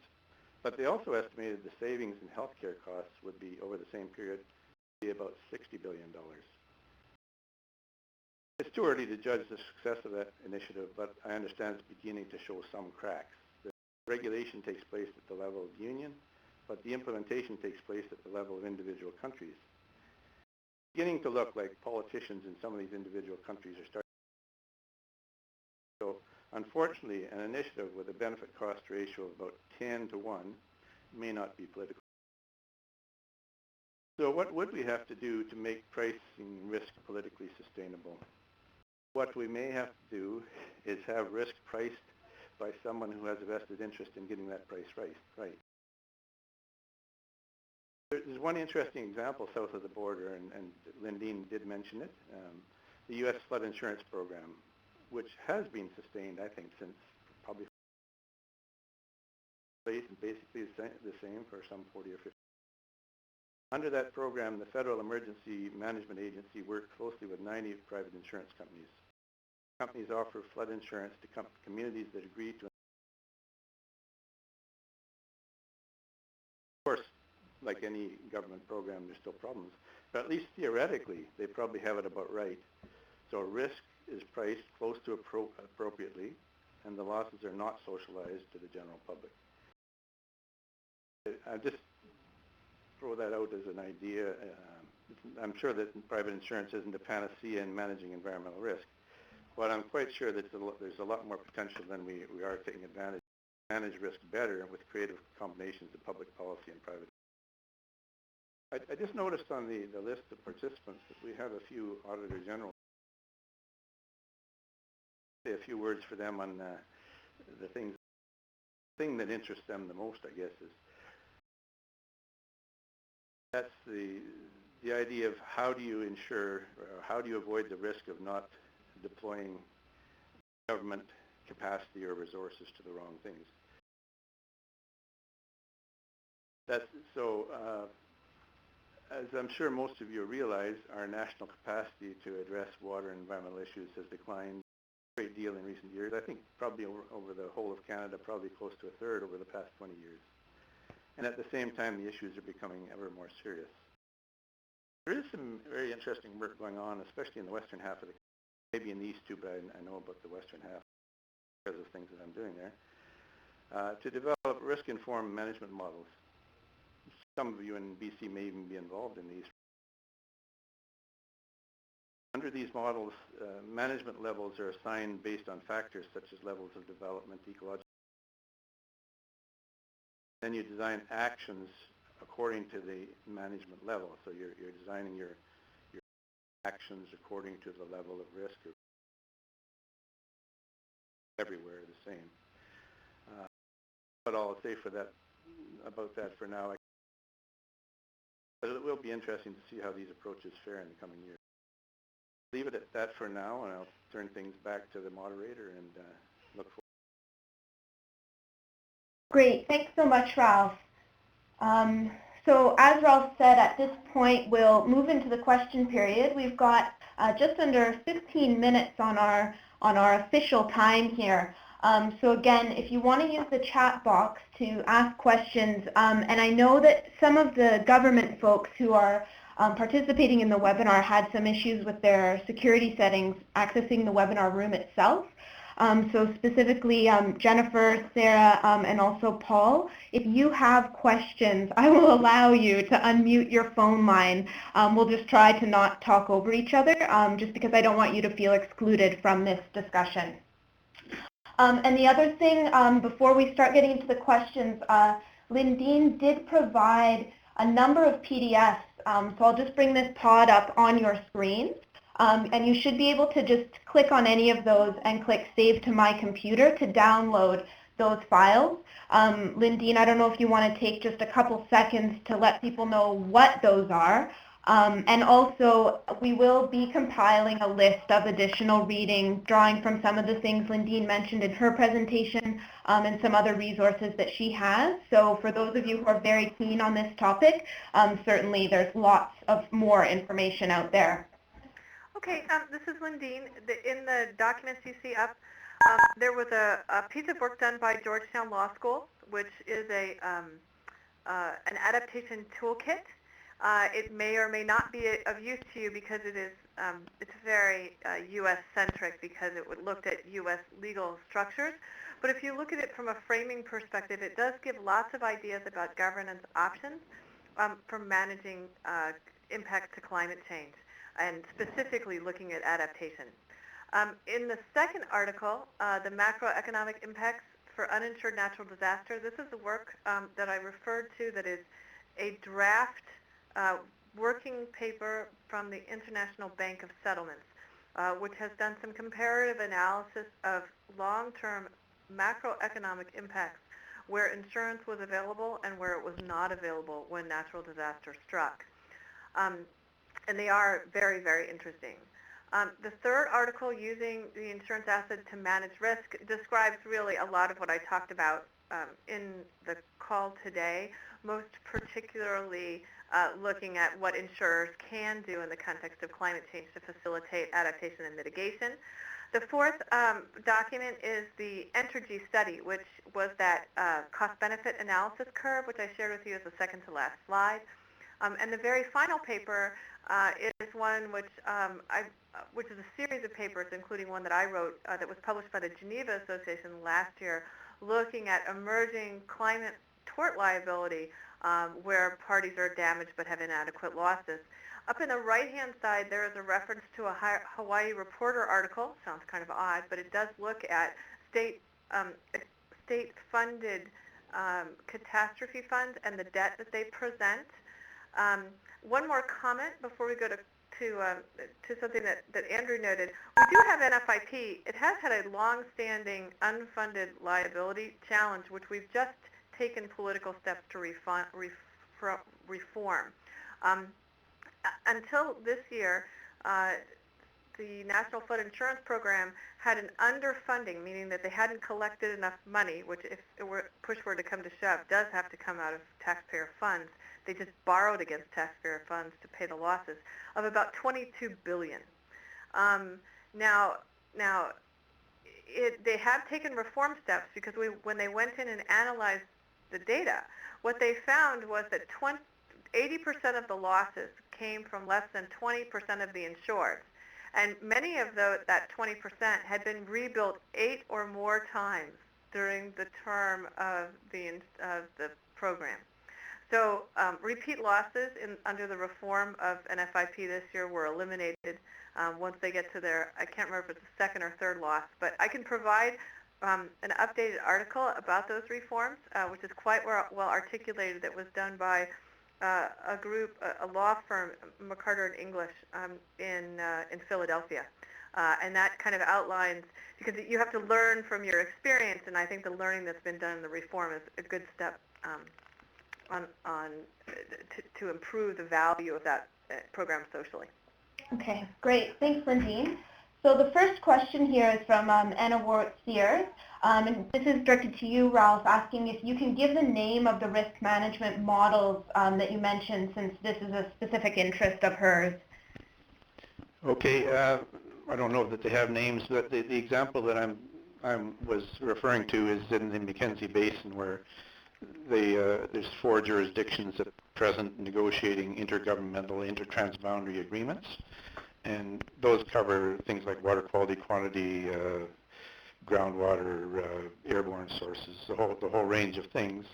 But they also estimated the savings in healthcare costs would be, over the same period, be about $60 billion. It's too early to judge the success of that initiative, but I understand it's beginning to show some cracks. The regulation takes place at the level of the Union, but the implementation takes place at the level of individual countries. It's beginning to look like politicians in some of these individual countries are starting. So unfortunately, an initiative with a benefit-cost ratio of about 10 to 1 may not be political. So what would we have to do to make pricing risk politically sustainable? What we may have to do is have risk priced by someone who has a vested interest in getting that price right. There's one interesting example south of the border, and Lindene did mention it, the U.S. flood insurance program, which has been sustained, I think, since probably basically the same for some 40 or 50. Under that program, the Federal Emergency Management Agency worked closely with 90 private insurance companies. Companies offer flood insurance to communities that agree to. Of course, like any government program, there's still problems, but at least theoretically, they probably have it about right. So risk is priced close to appropriately, and the losses are not socialized to the general public. I just throw that out as an idea. I'm sure that private insurance isn't a panacea in managing environmental risk, but I'm quite sure that there's a lot more potential than we are taking advantage. Manage risk better with creative combinations of public policy and private. I just noticed on the list of participants that we have a few Auditor General. Say a few words for them on the thing that interests them the most, I guess, is that's the idea of how do you ensure, or how do you avoid the risk of not deploying government capacity or resources to the wrong things. That's so. As I'm sure most of you realize, our national capacity to address water and environmental issues has declined a great deal in recent years. I think probably over the whole of Canada, probably close to a third over the past 20 years. And at the same time, the issues are becoming ever more serious. There is some very interesting work going on, especially in the western half of the country, maybe in the east too, but I know about the western half because of things that I'm doing there, to develop risk-informed management models. Some of you in BC may even be involved in these. Under these models, management levels are assigned based on factors such as levels of development, ecological. Then you design actions according to the management level. So you're designing your actions according to the level of risk. Everywhere the same. But I'll say about that for now. But it will be interesting to see how these approaches fare in the coming years. Leave it at that for now, and I'll turn things back to the moderator and look forward. Great. Thanks so much, Ralph. So as Ralph said, at this point, we'll move into the question period. We've got just under 15 minutes on our official time here. So again, if you want to use the chat box to ask questions, and I know that some of the government folks who are participating in the webinar had some issues with their security settings accessing the webinar room itself. So specifically Jennifer, Sarah, and also Paul, if you have questions, I will allow you to unmute your phone line. We'll just try to not talk over each other, just because I don't want you to feel excluded from this discussion. And the other thing, before we start getting into the questions, Lindene did provide a number of PDFs, so I'll just bring this pod up on your screen. And you should be able to just click on any of those and click Save to My Computer to download those files. Lindene, I don't know if you want to take just a couple seconds to let people know what those are. And also, we will be compiling a list of additional reading, drawing from some of the things Lindene mentioned in her presentation and some other resources that she has. So for those of you who are very keen on this topic, certainly there's lots of more information out there. Okay, this is Lindene. In the documents you see up, there was a piece of work done by Georgetown Law School, which is an adaptation toolkit. It may or may not be of use to you because it's very U.S.-centric because it looked at U.S. legal structures. But if you look at it from a framing perspective, it does give lots of ideas about governance options for managing impacts to climate change, and specifically looking at adaptation. In the second article, the macroeconomic impacts for uninsured natural disaster, this is the work that I referred to that is a draft working paper from the International Bank of Settlements, which has done some comparative analysis of long-term macroeconomic impacts where insurance was available and where it was not available when natural disaster struck. And they are very, very interesting. The third article, using the insurance asset to manage risk, describes really a lot of what I talked about in the call today, most particularly looking at what insurers can do in the context of climate change to facilitate adaptation and mitigation. The fourth document is the Entergy study, which was that cost-benefit analysis curve, which I shared with you as the second to last slide. And the very final paper is one which is a series of papers, including one that I wrote that was published by the Geneva Association last year, looking at emerging climate tort liability where parties are damaged but have inadequate losses. Up in the right-hand side, there is a reference to a Hawaii Reporter article. Sounds kind of odd, but it does look at state-funded catastrophe funds and the debt that they present. One more comment before we go to something that Andrew noted. We do have NFIP. It has had a long-standing unfunded liability challenge, which we've just taken political steps to reform. Until this year, the National Flood Insurance Program had an underfunding, meaning that they hadn't collected enough money, which if push were to come to shove, does have to come out of taxpayer funds. They just borrowed against taxpayer funds to pay the losses of about $22 billion. Now, they have taken reform steps because when they went in and analyzed the data, what they found was that 80% of the losses came from less than 20% of the insured. And many of that 20% had been rebuilt 8 or more times during the term of the program. So repeat losses under the reform of NFIP this year were eliminated once they get to their, I can't remember if it's the second or third loss, but I can provide an updated article about those reforms, which is quite well articulated, that was done by a group, a law firm, McCarter and English, in Philadelphia. And that kind of outlines, because you have to learn from your experience, and I think the learning that's been done in the reform is a good step to improve the value of that program socially. Okay, great. Thanks, Lindene. So the first question here is from Anna Wart-Sears, and this is directed to you, Ralph, asking if you can give the name of the risk management models that you mentioned, since this is a specific interest of hers. Okay, I don't know that they have names, but the example that I was referring to is in the Mackenzie Basin, where there's 4 jurisdictions at present negotiating intergovernmental, intertransboundary agreements, and those cover things like water quality, quantity, groundwater, airborne sources, the whole range of things.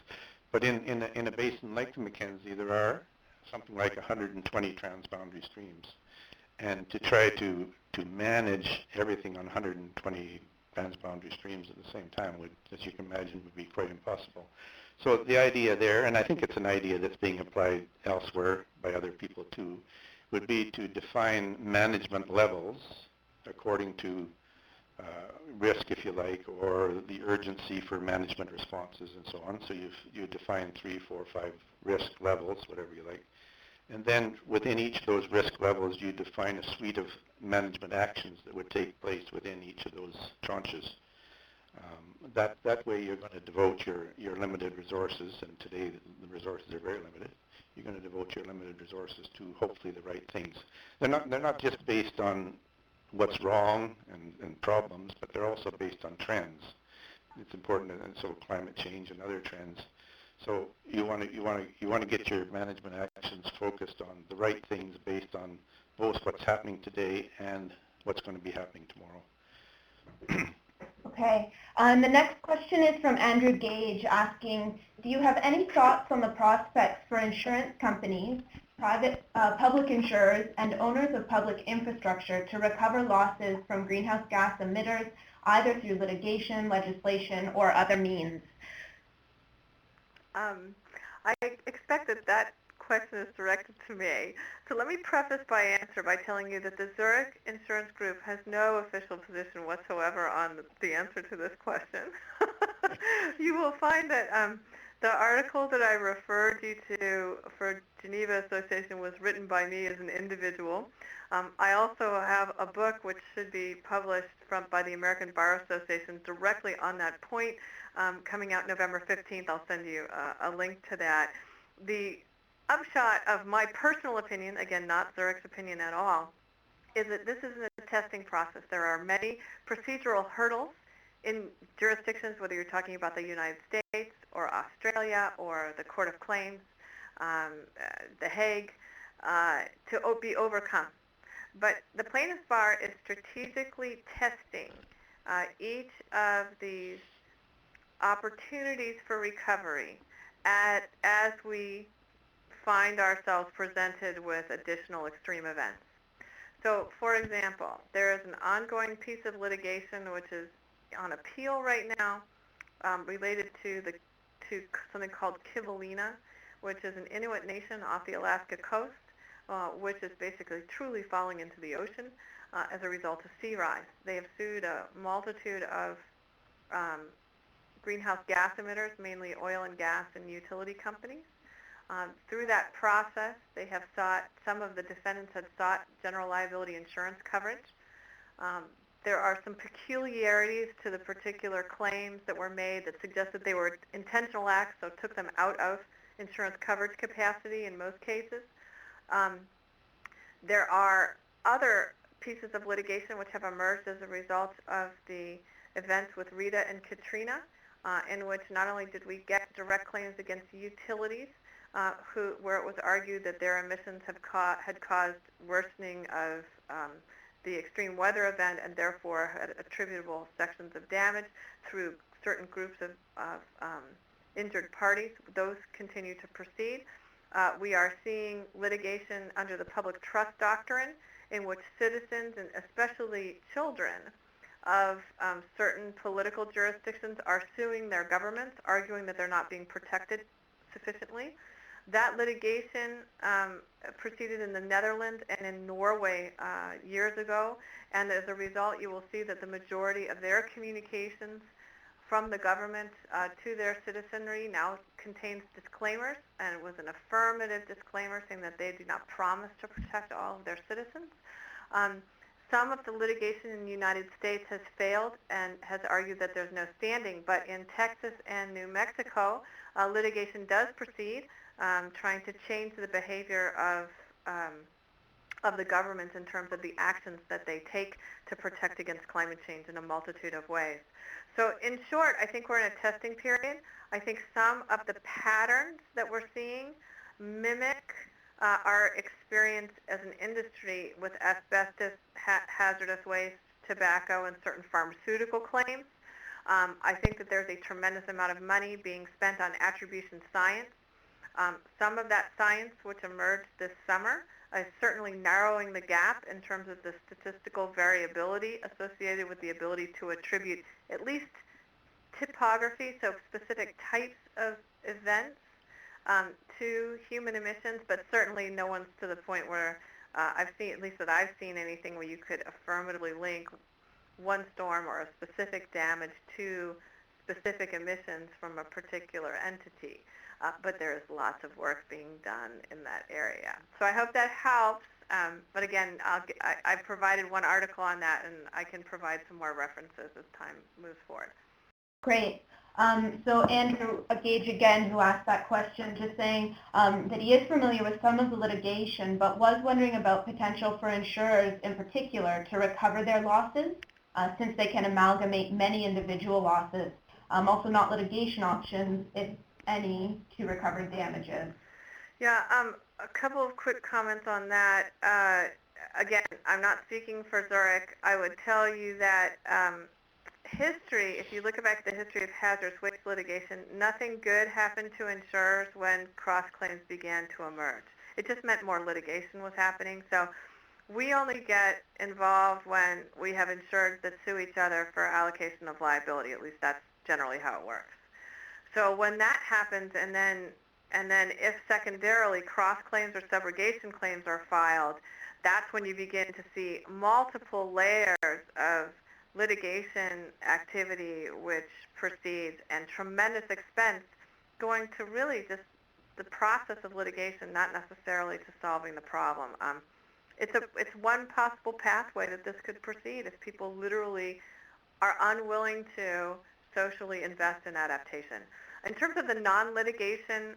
But in a basin like the Mackenzie, there are something like 120 transboundary streams, and to try to manage everything on 120 transboundary streams at the same time would, as you can imagine, would be quite impossible. So the idea there, and I think it's an idea that's being applied elsewhere by other people too, would be to define management levels according to risk, if you like, or the urgency for management responses and so on. So you define 3, 4, 5 risk levels, whatever you like. And then within each of those risk levels, you define a suite of management actions that would take place within each of those tranches. That way you're going to devote your limited resources, and today the resources are very limited. You're going to devote your limited resources to hopefully the right things. They're not just based on what's wrong and problems, but they're also based on trends. It's important, and so climate change and other trends. So you want to get your management actions focused on the right things based on both what's happening today and what's going to be happening tomorrow. Okay. The next question is from Andrew Gage, asking, do you have any thoughts on the prospects for insurance companies, private public insurers, and owners of public infrastructure to recover losses from greenhouse gas emitters, either through litigation, legislation, or other means? I expect that question is directed to me. So let me preface my answer by telling you that the Zurich Insurance Group has no official position whatsoever on the answer to this question. You will find that the article that I referred you to for Geneva Association was written by me as an individual. I also have a book which should be published by the American Bar Association directly on that point, coming out November 15th. I'll send you a link to that. The upshot of my personal opinion, again, not Zurich's opinion at all, is that this is a testing process. There are many procedural hurdles in jurisdictions, whether you're talking about the United States or Australia or the Court of Claims, The Hague, to be overcome. But the plaintiff's bar is strategically testing each of these opportunities for recovery as we find ourselves presented with additional extreme events. So, for example, there is an ongoing piece of litigation which is on appeal right now related to something called Kivalina, which is an Inuit nation off the Alaska coast, which is basically truly falling into the ocean as a result of sea rise. They have sued a multitude of greenhouse gas emitters, mainly oil and gas and utility companies. Through that process, they have some of the defendants have sought general liability insurance coverage There are some peculiarities to the particular claims that were made that suggest that they were intentional acts, so took them out of insurance coverage capacity in most cases. There are other pieces of litigation which have emerged as a result of the events with Rita and Katrina, in which not only did we get direct claims against utilities, where it was argued that their emissions had caused worsening of the extreme weather event and therefore had attributable sections of damage through certain groups of injured parties. Those continue to proceed. We are seeing litigation under the public trust doctrine in which citizens, and especially children, of certain political jurisdictions are suing their governments, arguing that they're not being protected sufficiently. That litigation proceeded in the Netherlands and in Norway years ago, and as a result, you will see that the majority of their communications from the government to their citizenry now contains disclaimers, and it was an affirmative disclaimer saying that they do not promise to protect all of their citizens. Some of the litigation in the United States has failed and has argued that there's no standing, but in Texas and New Mexico, litigation does proceed, trying to change the behavior of the governments in terms of the actions that they take to protect against climate change in a multitude of ways. So in short, I think we're in a testing period. I think some of the patterns that we're seeing mimic our experience as an industry with asbestos, hazardous waste, tobacco, and certain pharmaceutical claims. I think that there's a tremendous amount of money being spent on attribution science. Some of that science, which emerged this summer, is certainly narrowing the gap in terms of the statistical variability associated with the ability to attribute at least typography, so specific types of events, to human emissions, but certainly no one's to the point where I've seen, at least that I've seen, anything where you could affirmatively link one storm or a specific damage to specific emissions from a particular entity. But there is lots of work being done in that area. So I hope that helps. But again, I've provided one article on that, and I can provide some more references as time moves forward. Great. So Andrew Gage again, who asked that question, just saying that he is familiar with some of the litigation, but was wondering about potential for insurers in particular to recover their losses, since they can amalgamate many individual losses. Also not litigation options, if any, to recover damages. Yeah, a couple of quick comments on that. Again, I'm not speaking for Zurich. I would tell you that history, if you look back at the history of hazardous waste litigation, nothing good happened to insurers when cross-claims began to emerge. It just meant more litigation was happening. So we only get involved when we have insureds that sue each other for allocation of liability. At least that's generally how it works. So when that happens, and then if secondarily cross-claims or subrogation claims are filed, that's when you begin to see multiple layers of litigation activity which proceeds, and tremendous expense going to really just the process of litigation, not necessarily to solving the problem. It's one possible pathway that this could proceed if people literally are unwilling to socially invest in adaptation. In terms of the non-litigation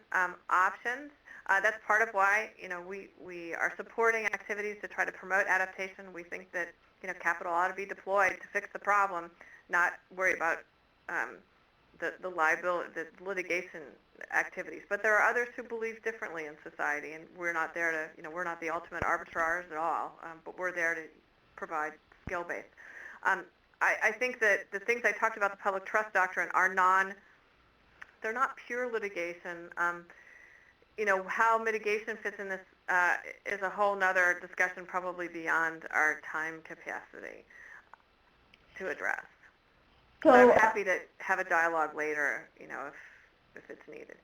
options, that's part of why we are supporting activities to try to promote adaptation. We think that capital ought to be deployed to fix the problem, not worry about the liability, the litigation activities. But there are others who believe differently in society, and we're not there to, we're not the ultimate arbiters at all, but we're there to provide skill base. I think that the things I talked about, the public trust doctrine, are they're not pure litigation. How mitigation fits in this is a whole nother discussion, probably beyond our time capacity to address. So I'm happy to have a dialogue later, if it's needed.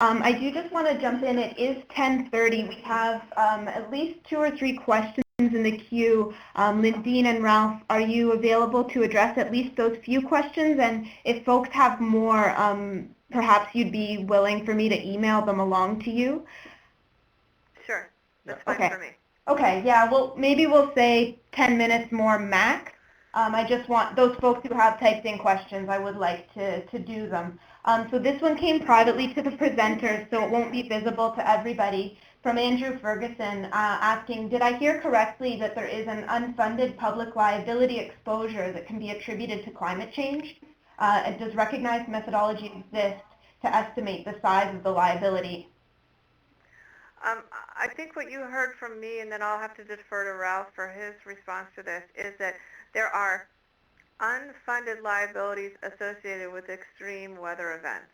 I do just want to jump in. It is 10:30. We have at least 2 or 3 questions in the queue. Lindene and Ralph, are you available to address at least those few questions? And if folks have more, perhaps you'd be willing for me to email them along to you? Sure. That's fine for me. Okay, yeah, well, maybe we'll say 10 minutes more max. I just want those folks who have typed in questions, I would like to do them. So this one came privately to the presenters, so it won't be visible to everybody. From Andrew Ferguson asking, did I hear correctly that there is an unfunded public liability exposure that can be attributed to climate change? Does recognized methodology exist to estimate the size of the liability? I think what you heard from me, and then I'll have to defer to Ralph for his response to this, is that there are unfunded liabilities associated with extreme weather events.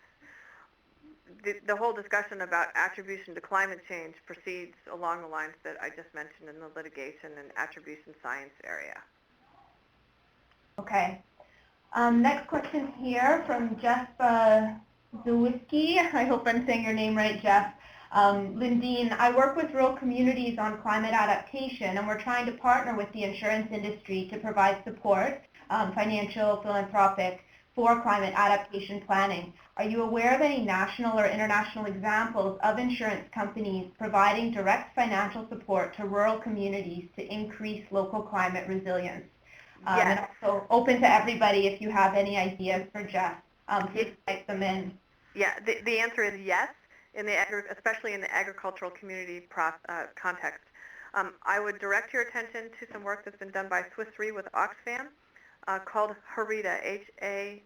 The whole discussion about attribution to climate change proceeds along the lines that I just mentioned in the litigation and attribution science area. Okay. Next question here from Jeff Zawiski. I hope I'm saying your name right, Jeff. Lindene, I work with rural communities on climate adaptation, and we're trying to partner with the insurance industry to provide support, financial, philanthropic, for climate adaptation planning. Are you aware of any national or international examples of insurance companies providing direct financial support to rural communities to increase local climate resilience? Yes. And also open to everybody if you have any ideas for Jeff. Please type them in. Yeah, the answer is yes, especially in the agricultural community context. I would direct your attention to some work that's been done by Swiss Re with Oxfam called HARITA, H-A-R-I-T-A,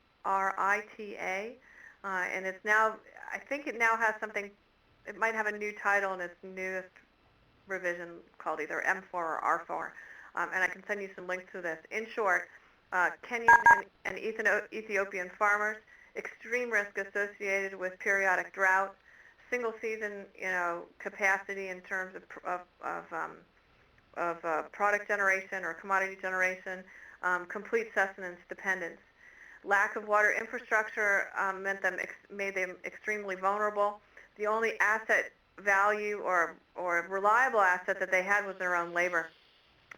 and it's now, I think it now has something, it might have a new title in its newest revision called either M4 or R4, and I can send you some links to this. In short, Kenyan and Ethiopian farmers, extreme risk associated with periodic drought, single season, capacity in terms of product generation or commodity generation, complete sustenance dependence. Lack of water infrastructure made them extremely vulnerable. The only asset value or reliable asset that they had was their own labor.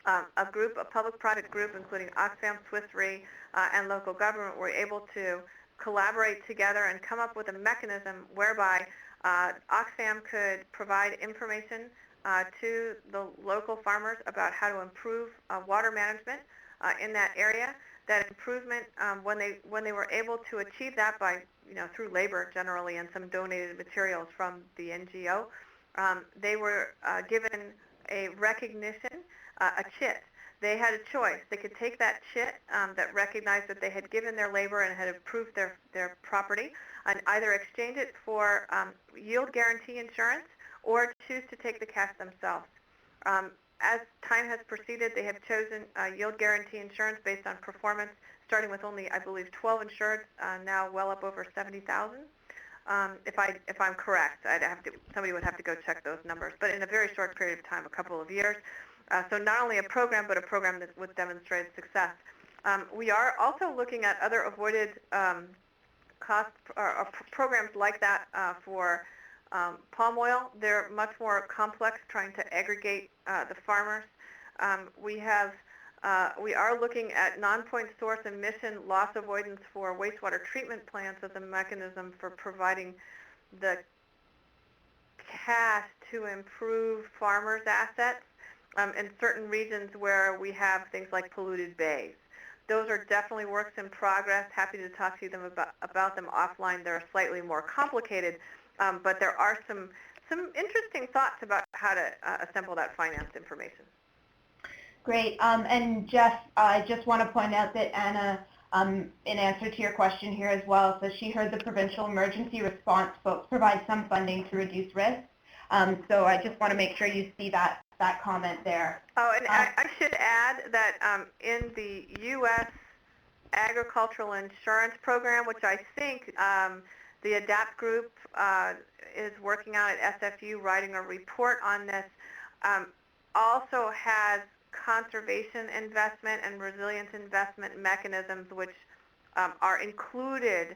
A public-private group, including Oxfam, Swiss Re, and local government, were able to collaborate together and come up with a mechanism whereby Oxfam could provide information to the local farmers about how to improve water management in that area. That improvement, when they were able to achieve that by, through labor generally and some donated materials from the NGO, they were given a recognition, a chit. They had a choice. They could take that chit that recognized that they had given their labor and had improved their property and either exchange it for yield guarantee insurance or choose to take the cash themselves. As time has proceeded, they have chosen yield guarantee insurance based on performance, starting with only, I believe, 12 insureds, now well up over 70,000. If I'm correct, somebody would have to go check those numbers. But in a very short period of time, a couple of years. So not only a program, but a program that with demonstrated success. We are also looking at other avoided cost or programs like that for palm oil. They're much more complex, trying to aggregate the farmers. We are looking at non-point source emission loss avoidance for wastewater treatment plants as a mechanism for providing the cash to improve farmers' assets in certain regions where we have things like polluted bays. Those are definitely works in progress. Happy to talk to them about them offline. They're slightly more complicated, but there are some interesting thoughts about how to assemble that finance information. Great. And Jeff, I just want to point out that Anna, in answer to your question here as well, so she heard the provincial emergency response folks provide some funding to reduce risk. So I just want to make sure you see that comment there. Oh, and I should add that in the U.S. Agricultural Insurance Program, which I think the ADAPT group is working on at SFU, writing a report on this, also has conservation investment and resilience investment mechanisms which are included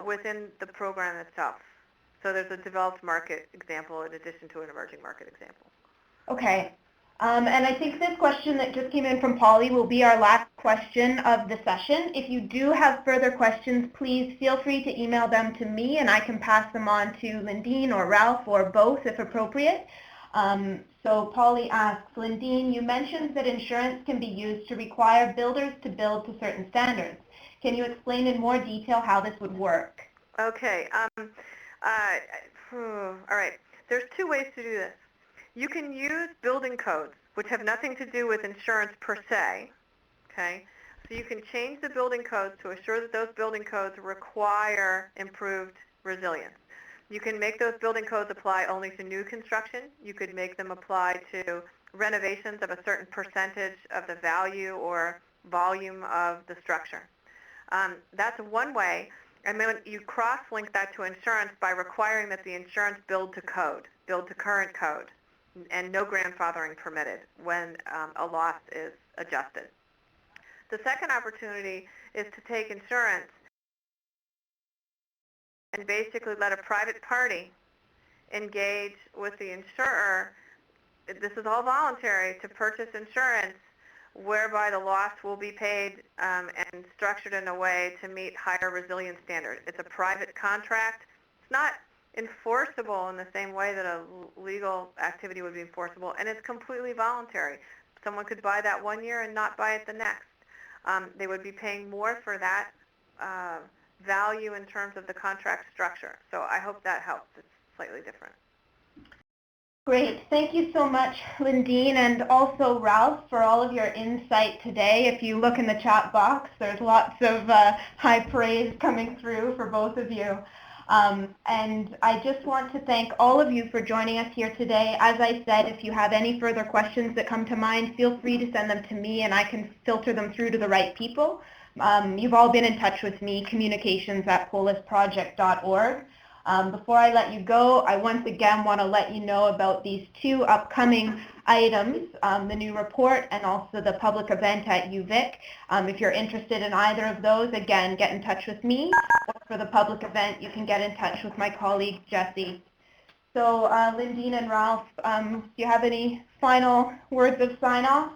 within the program itself. So there's a developed market example in addition to an emerging market example. Okay. And I think this question that just came in from Polly will be our last question of the session. If you do have further questions, please feel free to email them to me and I can pass them on to Lindene or Ralph or both if appropriate. So Polly asks, Lindene, you mentioned that insurance can be used to require builders to build to certain standards. Can you explain in more detail how this would work? Okay. All right. There's two ways to do this. You can use building codes, which have nothing to do with insurance per se. Okay. So you can change the building codes to assure that those building codes require improved resilience. You can make those building codes apply only to new construction. You could make them apply to renovations of a certain percentage of the value or volume of the structure. That's one way. And then you cross-link that to insurance by requiring that the insurance build to code, build to current code, and no grandfathering permitted when a loss is adjusted. The second opportunity is to take insurance and basically let a private party engage with the insurer. This is all voluntary, to purchase insurance whereby the loss will be paid and structured in a way to meet higher resilience standards. It's a private contract. It's not enforceable in the same way that a legal activity would be enforceable, and it's completely voluntary. Someone could buy that one year and not buy it the next. They would be paying more for that value in terms of the contract structure. So I hope that helps. It's slightly different. Great. Thank you so much, Lindene, and also Ralph, for all of your insight today. If you look in the chat box, there's lots of high praise coming through for both of you. And I just want to thank all of you for joining us here today. As I said, if you have any further questions that come to mind, feel free to send them to me and I can filter them through to the right people. You've all been in touch with me, communications@polisproject.org. Before I let you go, I once again want to let you know about these two upcoming items, the new report and also the public event at UVic. If you're interested in either of those, again, get in touch with me. Or for the public event, you can get in touch with my colleague, Jessie. So, Lindene and Ralph, do you have any final words of sign-off?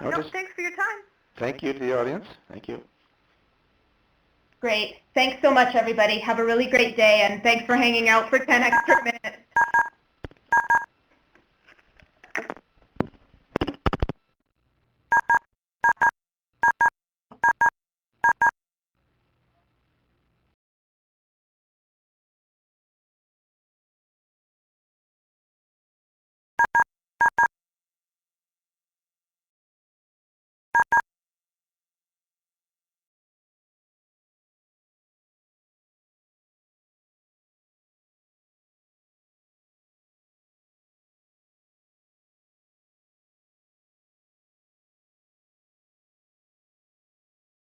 No, thanks for your time. Thank you to the audience. Thank you. Great. Thanks so much, everybody. Have a really great day, and thanks for hanging out for 10 extra minutes.